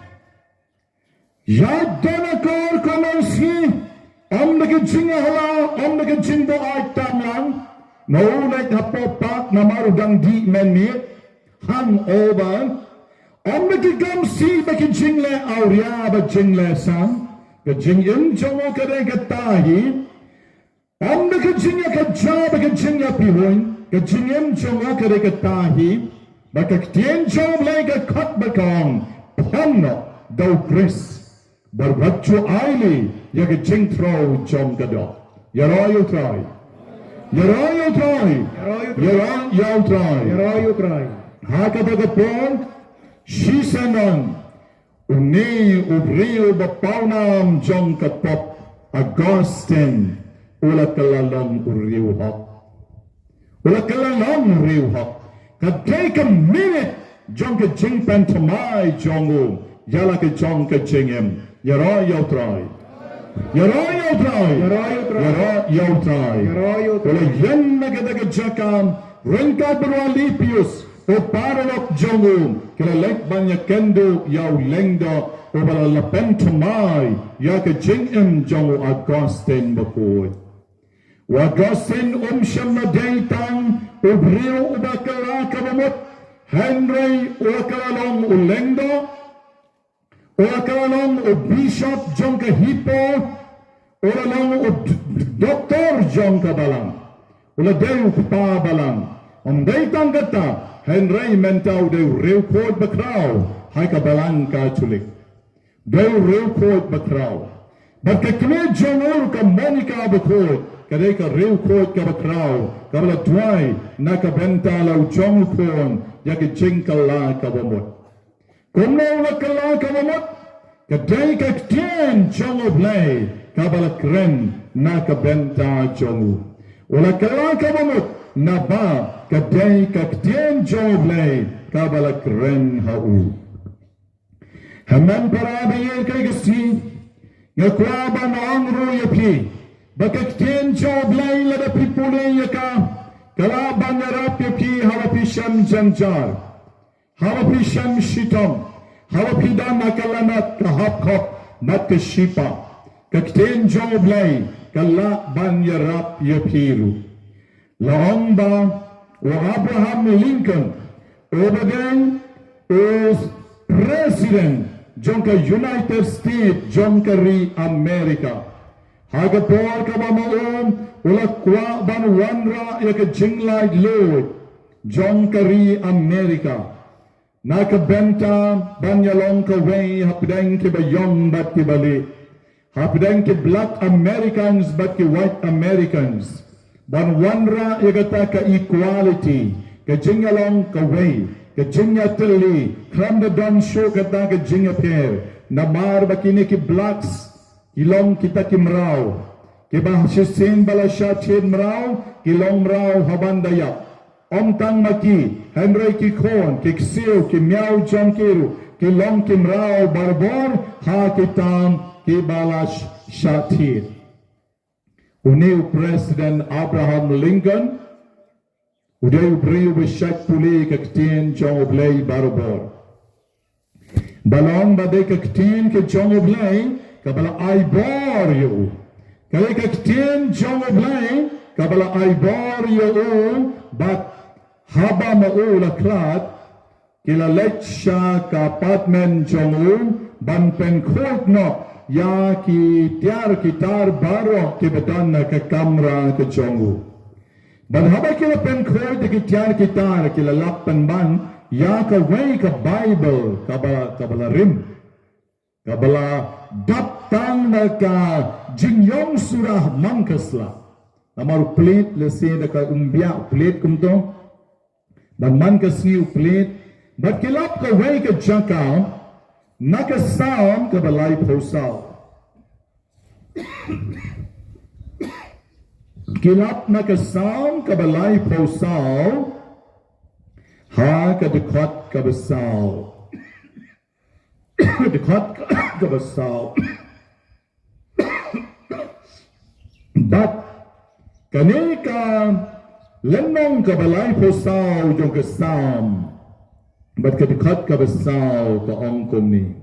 Yadana kor komansi. Naka jinga hala, naka jingbo ay tamlang. Maunay hapopak na marudang di menmit. Hangover. Naka gamsi baki jingle auria ba jingle sang. Ka jingin jongo ka rin katahi. Naka jinga kadja baki jinga pihoin. Ka jingin jongo ka rin katahi. Baka ktien jong lay ka kat bakang. Pano daw Chris. Barbacho aili yaga jing throw jong kado. Yarayo try. Haka bagapon. Shisanan. Uni ubriyo bapawnam jong katop. Agustin. Ula kalalong uriyo hok. Kadkay ka minute. Jong ka jing pantamay jongo. Yala ka jong ka jingem. Yarayo try. Wala yan nagadagadjakam. Rengka berwalipius. O paralok jongo. Kila lek banyak kendo yaw lengda. O bala lapen tumay. Ya ka jingem jongo Agustin bakhuid. Wagasin siyam na daytang. Ubriyo ubakala kabamot. Henry ukalalong ulengda. Ora kalong o bishop jong ka hipo, ora long o doktor jong ka balang. Ula dew pa balang. Om day tanggata, Henry mentau dew rew kod bakraw, hai ka balang ka chulik. Dew rew kod bakraw. But ka kne jong ur ka Monica Bakhuid, kadai ka rew kod ka bakraw, ka bala tuay na ka benta lau jong kon, ya ka jingkala ka bamot. Kumno na kala ka bamot, kadai ka tien jong oblay, ka bala kren na ka benta jong. Wala kala ka bamot, na ba kadai ka tien jong oblay, ka bala kren hau. Haman parabayel kay kasi, nga kwaba na ang ruya pi, bakit tien jong oblay lada pipuli ya ka, kalaban na rap ya pi hawapi siyam janjar. Hawapi siyam shitom, hawapi dan nakalanat kahapkop mat kashipa, kakten joblay kala banyarap yapiru. Nonbah o Abraham Lincoln, obagay is president jonka United States jonka ri America. Hagapor ka ba maon, wala kwa ban wanra ya ka jinglay Lord jonka ri America. Nakabenta banyalong kaway hapdang ki bayong bat ki bali. Hapdang ki black Americans bat ki white Americans. Ban wanra yagata ka equality. Ka jingalong kaway. Ka jinya tili. Kramda don show kata ka jinya per. Namar bakini ki blacks. Ilong kita ki mraw. Ki bahasisin bala siya chin mraw. Kilong mraw habandayak. Om tang maki, Henry ki kon, ki ksiu, ki miau jongkiru, ki long ki mrao barbor, ha ki tam, ki balash shatir. Uniu President Abraham Lincoln, udeu briu bishak puli kaktien jong oblay barbor. Balong badai kaktien ke jong oblay, kabala ay bor yu. Kali kaktien jong oblay, kabala ay bor yu, but haba maula klat kila lecha ka apartment jongu ban pen court no ya ki tiar kitar baro ki bedan ka kamera ke jongu ban haba kila pen court ki tiar kitar kila lapan ban ya ka way ka bible kabala rim kabala datang na ka jingyong surah mangkasla amar plate lese da ka umbia plate kumto dan man ka siu plate but kilap ka way ka jangkaw naka sound ka balay posal kilap naka sound ka balay posal ha ka dekot ka basal dekot ka basal but kanika lenong ka balay posaw yung kasam, ba't kadikat ka basaw ka ongkom ni?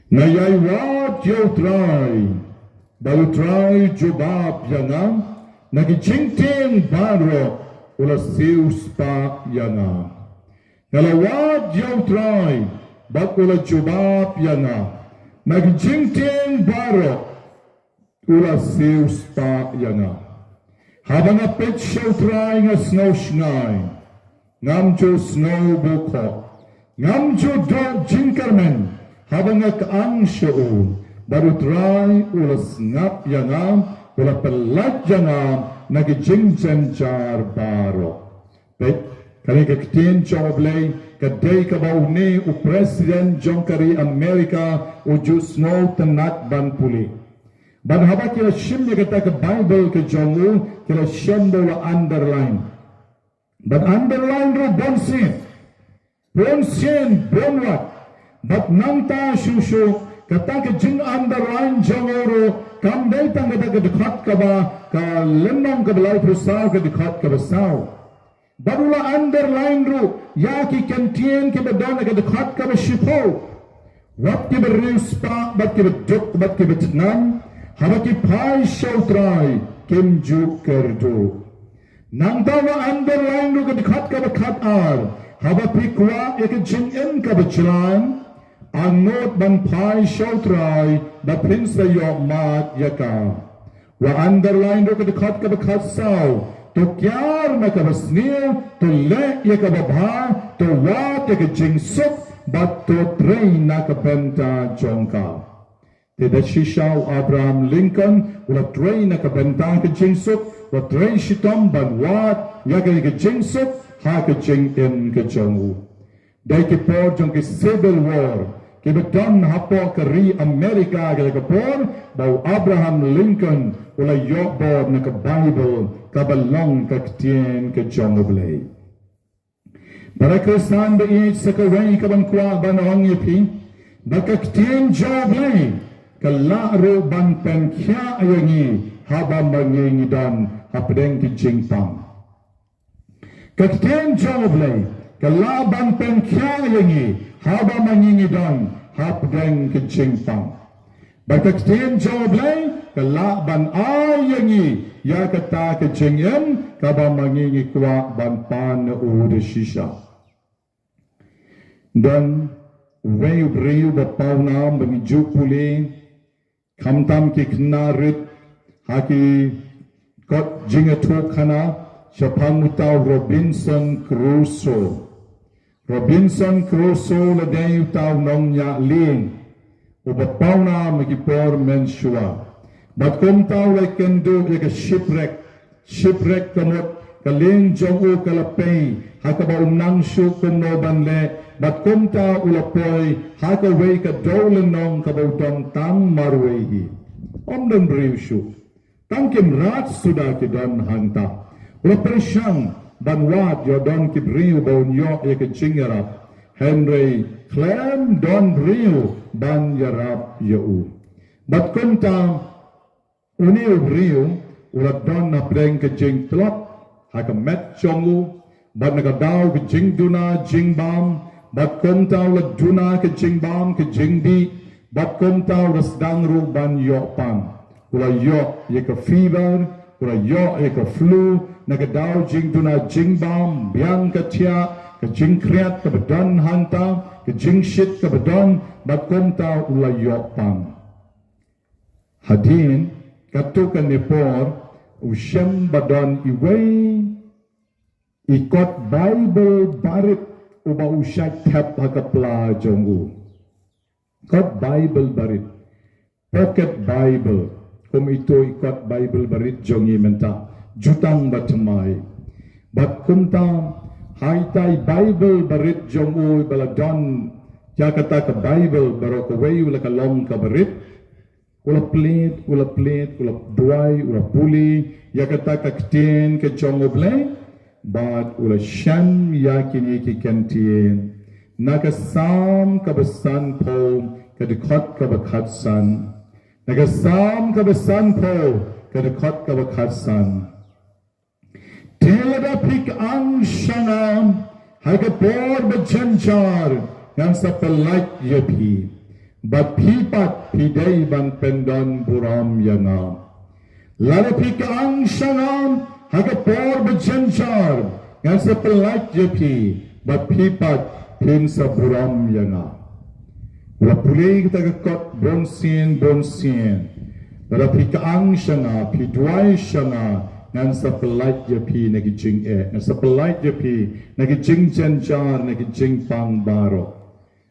Ngayay wat yaw try, balu try jubab yanga, nagijingting baro, ula sius pa yanga. Ngalawat yaw try, ba't ula jubab yanga, nagijingting baro, ula sius pa yanga. Habang a pet show trying a snow shnai, ngamjo snow buko, ngamjo dog jinkerman, habang a kaang show, baru try ulas ngap yangam, ula pelat yangam, nagijingchen jar baro. Pet, kari kaktin choblay, kaday kabaw ni u President Jongkari Amerika, u ju snow tanat ban puli. Ban haba kila shim ya kata ke Bible ke jongu kila shim bawa underline. Ban underline ro bon sin what. But nangta shushu kata ke jing underline jongu ro kam day tang kata ke dekat ka ba ka lenong ke belai pusaw ke dekat ka basaw. Badula underline ro ya ki kentien ke bedana ke dekat ka bashipo. Wat ke beruspa bat ke beduk bat ke betnam. Habaki pai shautrai kim juk kerdo. Nang tawa underline ru ke dekat ka bakat ar. Habaki kwa ek jing in ka bachlan. ang not ban pai shautrai da prince yo mat yaka wa underline ro ka khat ka khat sao to kyar na ka basnil to le yaka babha to wat yaka jingsuk but to train na ka benta jongka te da shishau Abraham Lincoln ula train na ka benta ka jingsuk wa train shitam ban wat yaka ka jingsuk ha ka jing in ka jongu dai ke por jong ke civil war ke beton hapo ke ri Amerika ke por bau Abraham Lincoln ula yo bor na ka Bible ka balong ka tien ke jongu blai para Kristan ba i sa ka wai ka ban kwa ban ong yepi ba ka tien jongu blai ka la ro ban pen kya ayangi haba mangi dan hapdeng ki jingpang ka tien jongu blai kalaban pen kya yangi haba mangingi don hapdeng ke jingpang bakak tien joblay kalaban ayangi ya kata ke jingem kaba mangingi kwa ban pan u de shisha dan wei briu ba pauna bangi jupuli kamtam ki knarit haki kot jinga to kana Siapang utaw Robinson Crusoe. Robinson Crusoe la day utaw nong nya ling. Ubapaw na magipor mensua. But kung taw like can do like a shipwreck. Shipwreck kamot kaling jong u kalapay. Hakaba umnang syu kum no banle. But kung taw ulapoy hakaway ka dolan nong kabautong tam marwehi. Omdan briw syu. Tangkim rat sudah kidan hanta. Ula persyang banwat yo don kibriu baun yo ya kecingirap Henry Clem don briu ban yarap yo bat kunta uniu briu ula don na preng kecing tlop haka met chongu bat nakadaw kecing duna jing bam bat kunta ula duna kecing bam kecing di bat kunta ula sedang ru ban yo pam ula yo ya ke fever ula yo ya ke flu nagadaw jing tuna jing bam biang katia ke jing kriat ke bedan hanta ke jing shit ke bedan bakom ta ulayok pam hadin katukan nepor usyam badan iway ikot Bible barit uba usyak tap hakapla jongu kot Bible barit pocket Bible kum itu ikot Bible barit jongi menta jutang batamai bat kumta haitai Bible barit jongu baladon ya kata ke Bible baro ke wei ula kalom ka barit ula plate ula duai ula puli ya kata ke ktien ke jongu blai bat ula shan ya kini ki kentien naga sam ka besan po ka dekot ka bakat san naga sam ka besan po ka dekot ka bakat san Telada pik ang syangam hagapor berjanjar yang sepelat yepi bat pipat pidai ban pendon buram yangam lalu pik ang syangam hagapor berjanjar yang sepelat yepi bat pipat pinsa buram yangam wala pulay kita kakot bonsin lalu pik ang syangam pidwai syangam ngan sepelat jepi nagi jing ngan sepelat jepi nagi jing janjar nagi jing pang baro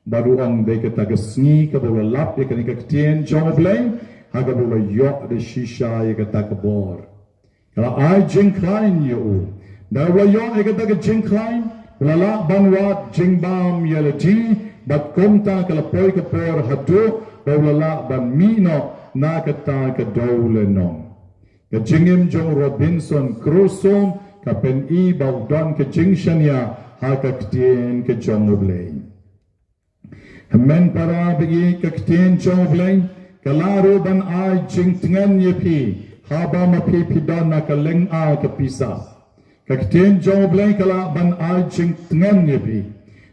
baru ang de kata gesni ka bola lap ya kan ketien jong blai haga bola yok de shisha ya kata kebor kalau ai jing klein yo da bola yok ya kata jing klein lala banwat jing bam ya lati bat komta kalau poi ke por hadu bola la ban mino na kata ke dolenong Kejingim jong Robinson Crusoe kapen i baudon kejingshania haka ktien ke jong oblay. Hemen para bagi ke ktien jong oblay kalaro ban ai jing tengan yepi haba mapi pidon na kaleng a kepisa. Ke ktien jong oblay kala ban ai jing tengan yepi.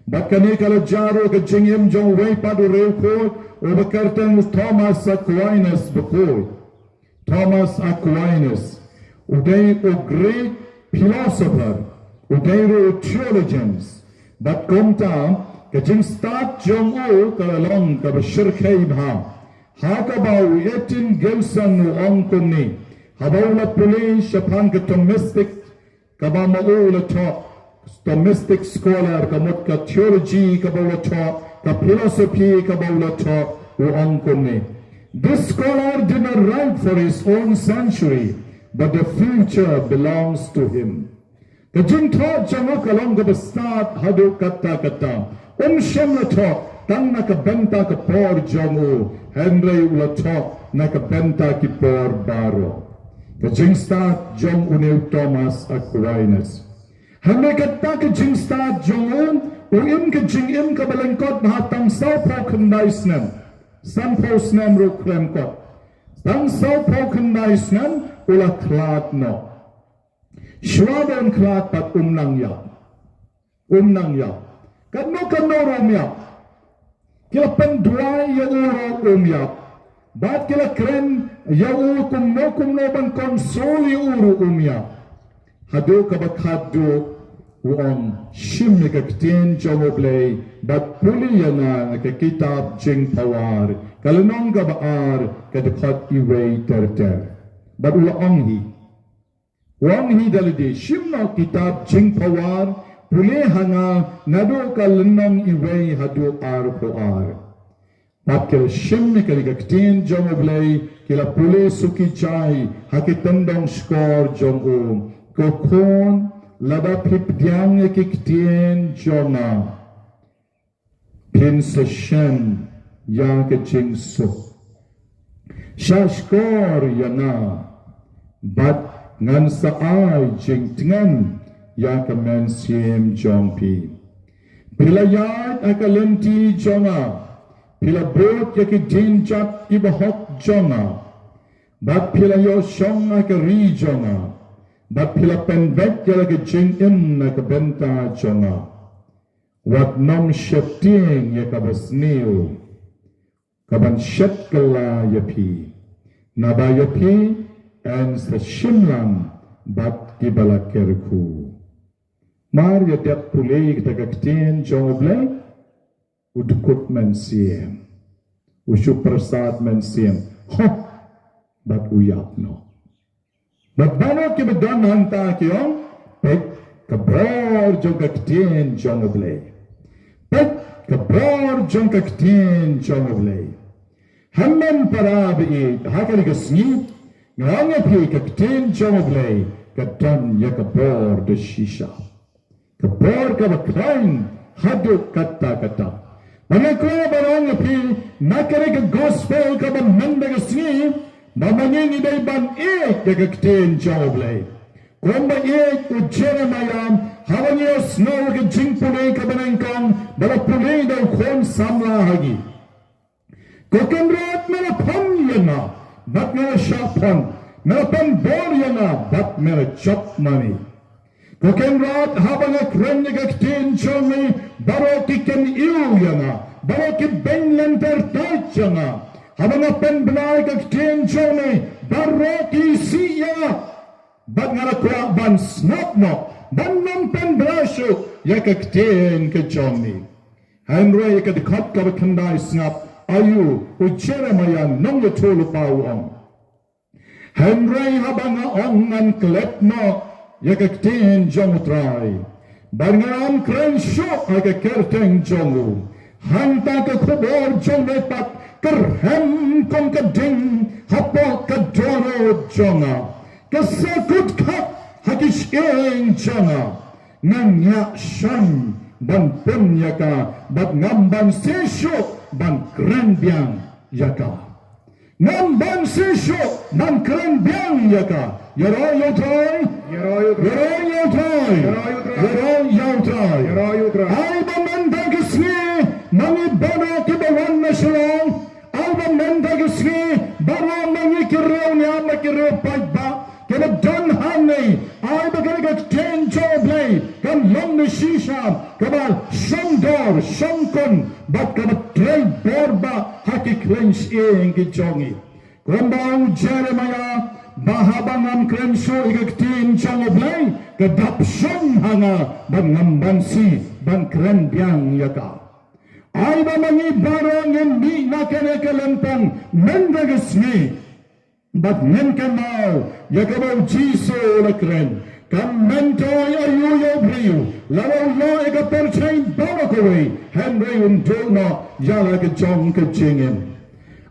Bakani kala jaro kejingim jong wei padu reuko o bakartan Thomas Aquinas Bakhuid. Thomas Aquinas, uday o great philosopher, uday o theologians, but komta Kajing start jong u kalong ka bersyirkai bha. Ha ka bau etin gelsan nu ong kumni. Ha bau la puli syapang ke domestic ka ba mau la talk. Domestic scholar ka mot ka theology ka bau la talk. Ka philosophy ka bau la talk u ong kumni. This scholar did not write for his own century, but the future belongs to him. Kajing thought jango kalong ka start hadu kata. Shem la talk, tang na ka benta ka por jango, Henry ula talk na ka benta ki por baro. Kajing start jong unil Thomas Aquinas. Henry kata kajing start jong uim kajing im ka balangkot mahatang sao po kandaisnan. San po snam ru kremkot. Tang sao po kandaisnan ula klat no. Shwabon klat pat umnang ya. Kano rumya. Kila pendua ya uro rumya. Bat kila kren ya uro kumno ban konsoli uro rumya. Hado kabakado uong shimmi kaktin jomoblay bat puli yana ka kitab jing pawar. Kalanong gabaar kadakot iway terter. Bat ula Wang hi dalidi shimno kitab jing pawar. Puli hanga nado kalanong iway hado ar. Pakil shimmi kaligaktin jong oblay kila puli suki jai hakitandong skor jong o. Kokon laba pipdyang yakiktin jonga. Pin sa shen yang kajing su. Shashkor yana. Bat ngan sa ay jing tingan. Ya kamen siem jompi. Pila yat akalenti jonga. Pila bot yakidin jat ibahok jonga. Bat pila yo shong akari jonga. Bat pila penbet yakijing im nakabenta jonga. Wat nom sheting yakabasniu. Kaban shet kala yapi. Naba yapi and sa shimlang bat kibalakerku. Mar yatiap pulay kitagaktin jong oblay udukot man siyem usuprasad man siyem bat uyap no bat bano kibadon hanta kiyong pek kabror jong kaktin jong oblay pek kabror jong kaktin jong oblay hamman parabi hakaligasni nganga pi kaktin jong oblay kadon yakabor de shisha Kapor ka baklain hadu kata. Manakwa barang api nakare ka gospel ka ba mandagasni mamangin iday ban kagaktin joblay. Kung ba u Jeremiah hawan niyo snow ka jingpulay ka banangkang balapulay daw kung samlahagi. Kukenrat malapam yana bat mera shopon malapam bor yana bat mera chop money. Kukenrat habang akren nagaktin chongi baro kiken iu yana baro ki benlen tertait yana habang apen belai kaktin chongi baro ki siya bat ngarakwa ban snap no ban nampen brasyo yakaktin ke chongi Henry yakadikot ka bakandai snap ayu u Jeremiah nong yatulu pawang Henry habang ongan klep no yakaktin jong utray. Barngaram kren shok akakerteng jongu. Hanta ka kubor jong lepat kerhem kong kading hapo kadono jonga. Kasakut kap hakisheng jonga. Nganya shan ban pem yaka bat ngamban sesho ban kren biang yaka. Ngamban sesho ban kren biang yaka. Yaro yotray. Ay bamandagasni mangi bano kibawan na shalong. Ay bamandagasni baro mangi kiraw niya makiraw pagba. Kaya don hanay ay bagagag ten joblay kan long na shisha kabal shongdor shongkon bat kabat tray borba hakiklench gijongi. Kumbang Jeremiah bahabang ang krensyo igagtin siyang oblay kadapsyon hanga bangambansi bang kren biyang yaka Ay ba mangi barong hindi na kanakalantang mendagasmi. But men kamau, yakabau jiso lakren. Kam mentoy ayuyo briu. Lalau lo eka perchain bawa kowe. Henry untul no yala ke jong ke jingin.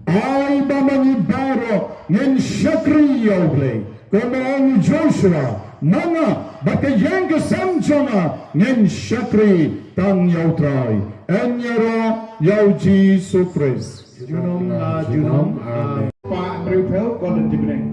Ay ba mangi baro ngen syakri yoble. Komong Joshua. Mga bakayang kasamjona ngen syakri tang yautray. Enyero yau Jisu Christ. Junom Pak Brewfeld kon di beneng.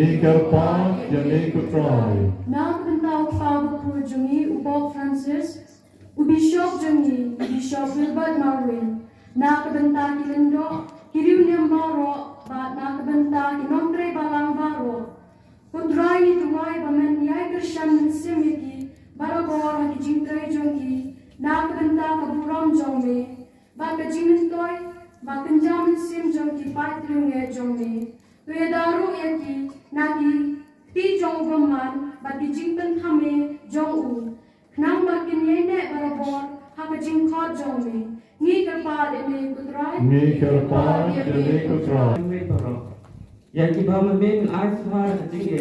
Ni kerpat jani kutrai. Nak bentau Bakhuid jungi Ubok Francis, Ubishop jungi Bishop Wilbert Marwin. Nak bentang kilendo kiriu niam baro, bat nak bentang inomtre balang baro. Kutrai ni tuai bamen yai gershan simiki, barabor haki jingtrai jungi. Nak bentang kaburam jongme, bat kajimintoi, bat kenjam sim jungi patriunge jongme. Tuye daru yaki nagi ti jong baman bat dijingpen hame jong u. Nang makin yene barabor haka jingkot jongme. Ni kerpa deme kutrai. Ni kerpat jani kutrai. Yang kita membeli air tinggi,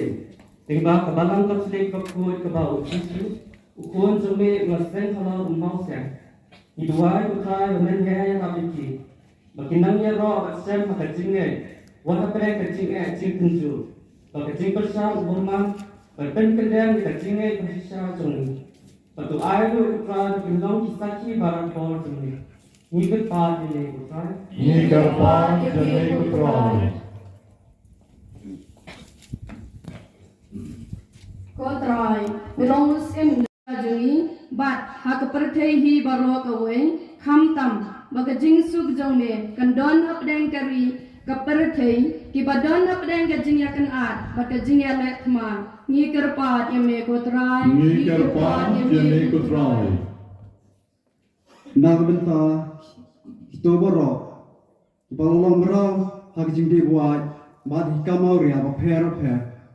tinggal kebalang tersedik Bakhuid ke bawah itu, ukun cumi ngaseng kalau rumah siang. Hiduai kutrai memenjaya habiki, makinangnya roh asem pada tinggi. Wah perek kecingnya cing tenju, kalau kecing bersam rumah berpen kedeng kecingnya bersisa joni. Patu air tu kutrai bilang kisaki barang kor joni. Ni kerpat ini kutrai. Ni kerpat jani kutrai. Kotrai, belong musim jungi, bat hak pertehi baro kawai, kamtam, baga jingsuk jongne, kandon apdeng kari, kapertei, kibadon apdeng kajing yakan at, baka jing yalek ma, ni kerpat yame kotrai, Ni kerpat jani kutrai. Nak benta kita borok balong merau hak jingdi buat mat hikamau ria per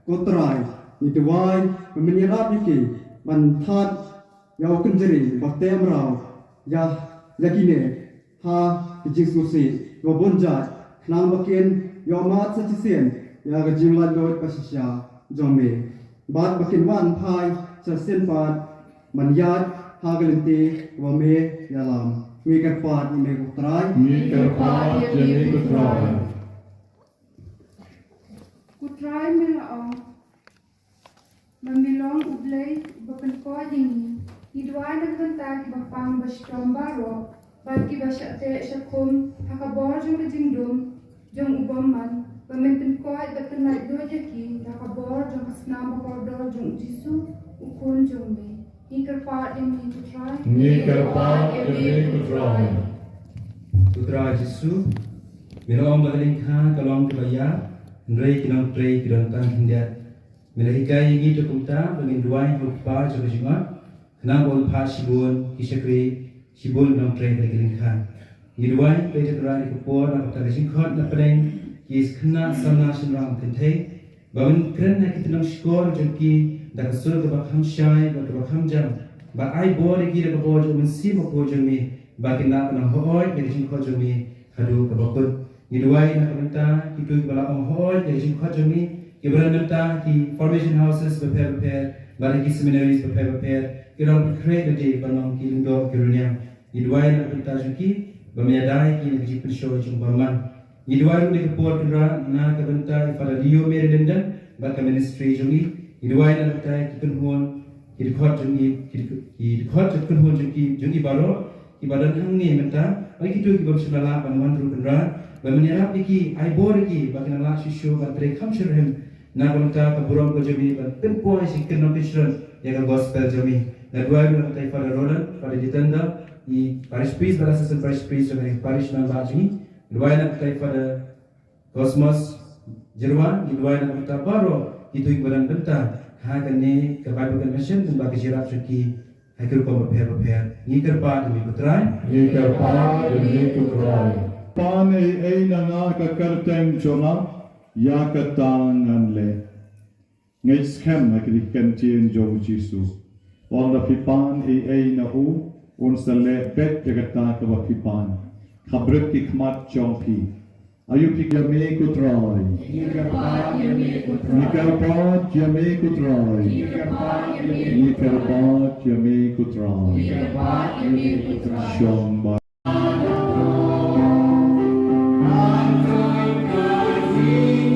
kotrai ni tuai menyerap iki mantat yau kenjeri bakte merau ya yakine ha jing susi go bonjat nang bakin yau mat sacisen ya gajim ladot pasisya jome bat bakin wan pai sasen pat manyat hagalente wame yalam we kerpat ni me kutrai. Ni kerpat jani kutrai. Kutrai milaong, mamilong ublay bakan ko dingi. Hidwai nagbantag bapang basyong baro, bagi basyate syakum hakabor jong kajingdum jong ubaman. Pamimpin ko ay bakan naidlo jaki hakabor jong kasnam bakordor jong jisu ukun jong me. Ni kerpat yang ni kutrai. Ni kerpat jani kutrai. Putra Yesus, mirom bagaling kha kalong kebaya, ndrei kinong trei kidon tang hindiat. Melahikai ini cukumta bangin duai hukpa jokajingat, kenang bol pa sibun kisakri sibun nong trei bagaling kha. Ni duai pejat rani kupor na kota jingkot na pedeng kis kena samna sinrang kentei, bawin keren na kitinong skor jengki dak sur ke bakham syai bak bakham jam, ba ai bor lagi dak bor jo mensi bor jo mi. Bagi nak nak hoi dari jingkot jami hadu ke bakut. Niduai nak minta kita balak hoi dari jingkot jami. Kita minta di formation houses berpair, bagi seminaries berpair. Kita create the banang kilundo kirunia. Niduai nak minta jengki bermenyadai kita nak jipen show jumbaman. Niduai nak kepot kita nak minta pada Leo Merendam bagi ministry jami. Niduai nak minta kita hon kita khot jami kita khot jengki baro. Ibadan hang ni menta, bagi kita kibam sunala banwan rukendra, bermenyerap iki, aibor iki, bagi nala sisyo bantri kamshirhem, na banta kaburam ko jami, bantempo ay sikin ng kishran, yaga gospel jami. Nagwai mo na tayo pada Roland, pada ditanda, i parish priest, pada sasan parish priest, jami parish Nonbah jami. Nagwai na tayo pada Cosmos Jerwan, nagwai na kita baro, itu ibadan benta, hagan ni kabaibu convention, dan bagi jirap syuki, Haikal kau berpair, ni kerpat demi kutrai. Ni kerpat jani kutrai. Pan ay nanga kakarteng chonga ya katangan le. Ngay scam na kirikan tien jong jisu. Wang da pipan ay na u un sa le bet jagata ka wa pipan. Kabrit kikmat jong pi. Ayu pik yame kutrai. Ni kerpat yame kutrai. Ni kerpat yame kutrai. Ni kerpat yame Ni kerpat yame kutrai. Ni kerpat yame kutrai. Shong ba. Ni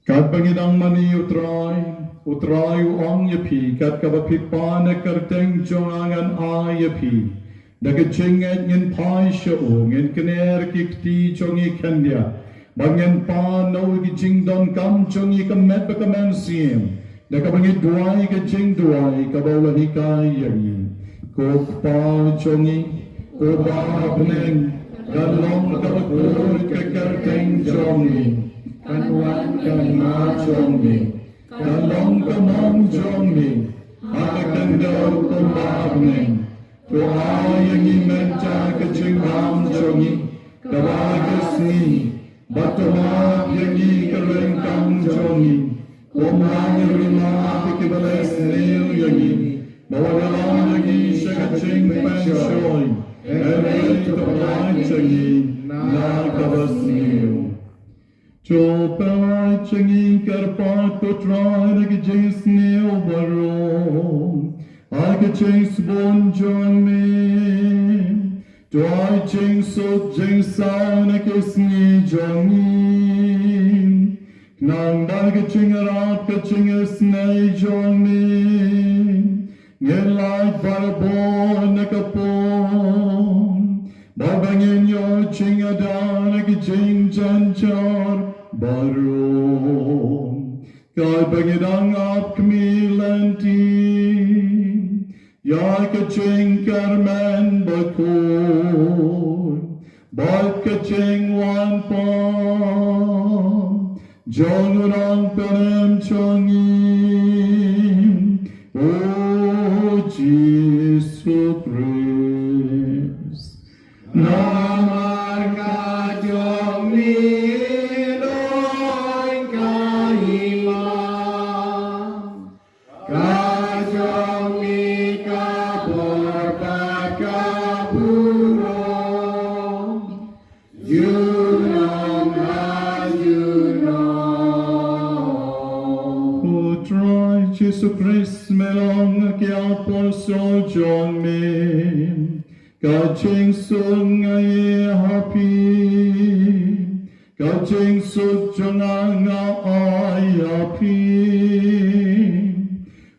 Kat pangidang mani utray uang yapi, kat kabapipa na karteng jongangan a yapi, nagajingat ngin pai siyo, ngin kiner kikti jongi kanya, bangyan pa no gijing don kam jongi kamet bakaman siyem, nakabangit duay gajing duay kabawahikay yagi, kok pa jongi, kuba peneng, kalong kabakul kakarteng jongi, Kanwan kanma jongmi, kalong kamong jongmi, akakandau kumbabning, tuha yang imenta kajingham jongi, kawagasni, batumab yang ikarengkang jongi, kumang rima pikibales nil yangi, bawagalang yangi syakaching pensyoy, ere tukapan jangi, na kabas nil. Chopelai changi karpat kotrai nagajis neo baro agajis bon jong me Doi ching so jing sa nakisni jongi Nonbah gaching arat gaching isnay jong me Ngelai barabo nakapon Babangin yo ching adan nagajing janchar Baru kau pagidang ap kemilanti ya kacing karman bakhuid bat kacing wan pa jong urang penem chongin oh Jesus Christ namar ka jong ni Jesus Christ melong ke apostol John me kaching sung ay happy kaching sung jang ay happy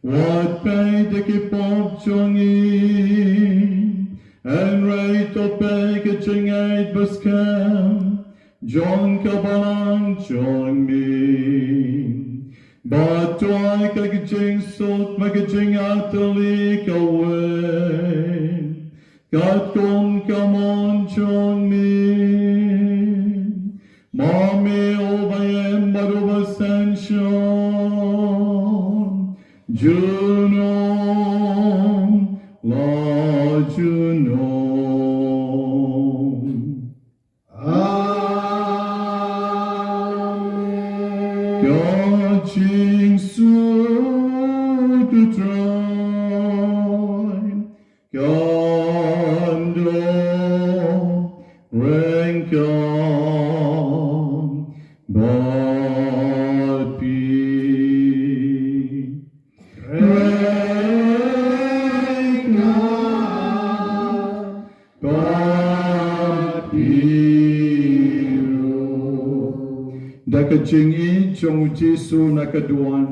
what pay the kipop jongi and right to pay kaching ay baskam John kabalang John me But I can jing salt, make a jing out the leak away. God come on, join me. Mommy over and but over sanction. Juno, La Juno. Catching soon to try, Gando, Rankan, Bapi, Rankan, Bapi. Dakaching I chong Jesu nakaduan,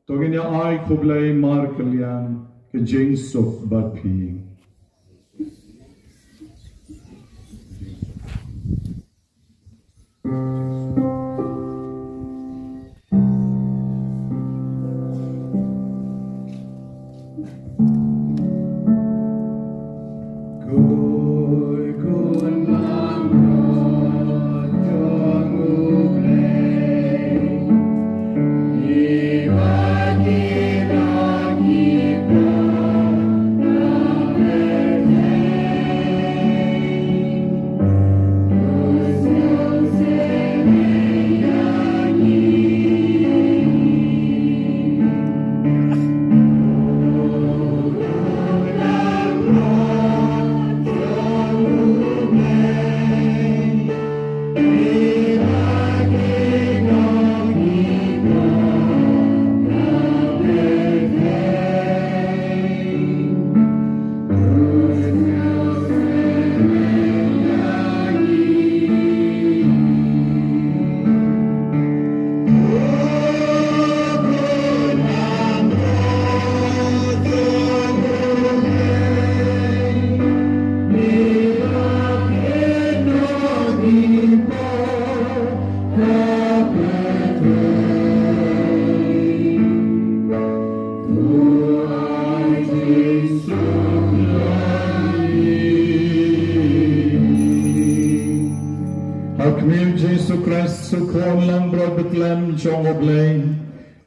togin niya ay kublay markalian, kajing sok bapi. Akmil Jesu Christ sukron lang brod betlem jong oblay.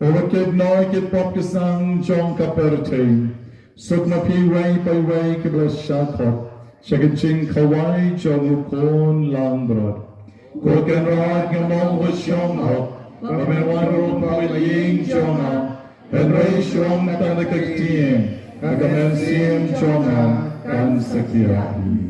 Overkid noy kid pop kesang jong kaperte. Suk na pi way by way kiblos shakot. Shagaching kawai jong ukon lang brod. Koken rod gamong was jong hot. Kamerwan ro pawiling jong hot. Henry jong natanakagtiem. Kagamensim jong hot. Kan sakirahi.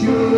Syukur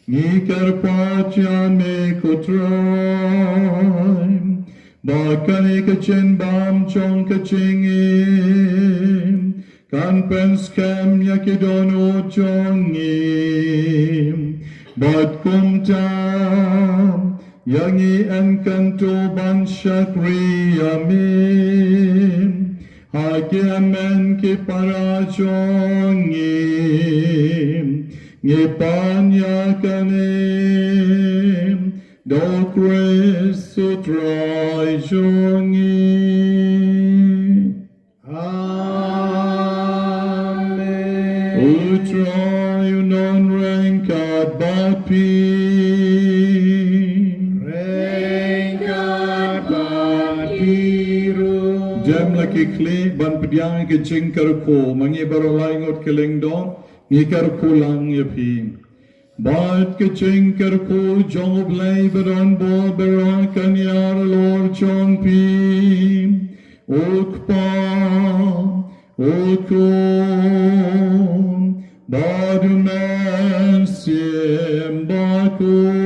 Ngikar pachame kutrai, bakani kachen bam chong kachingim, kan penskem yakidono chongim, bat kumtam, yangi enkanto ban shakriyamim, hakiamen ki parachongim, ngepanya kanim, do Kristu trai jongi. Amen. Utrai non renkat bapi. Rengkat batiru. Jam laki kli ban pediang ke jingkar ko mangi barolai ngot keleng dong ngikar ko lang yapi. Bat ke jingkar ko jong blai beron bo beron kanyar lor chong pi. Ukpa ukum badumen sim bakhuid.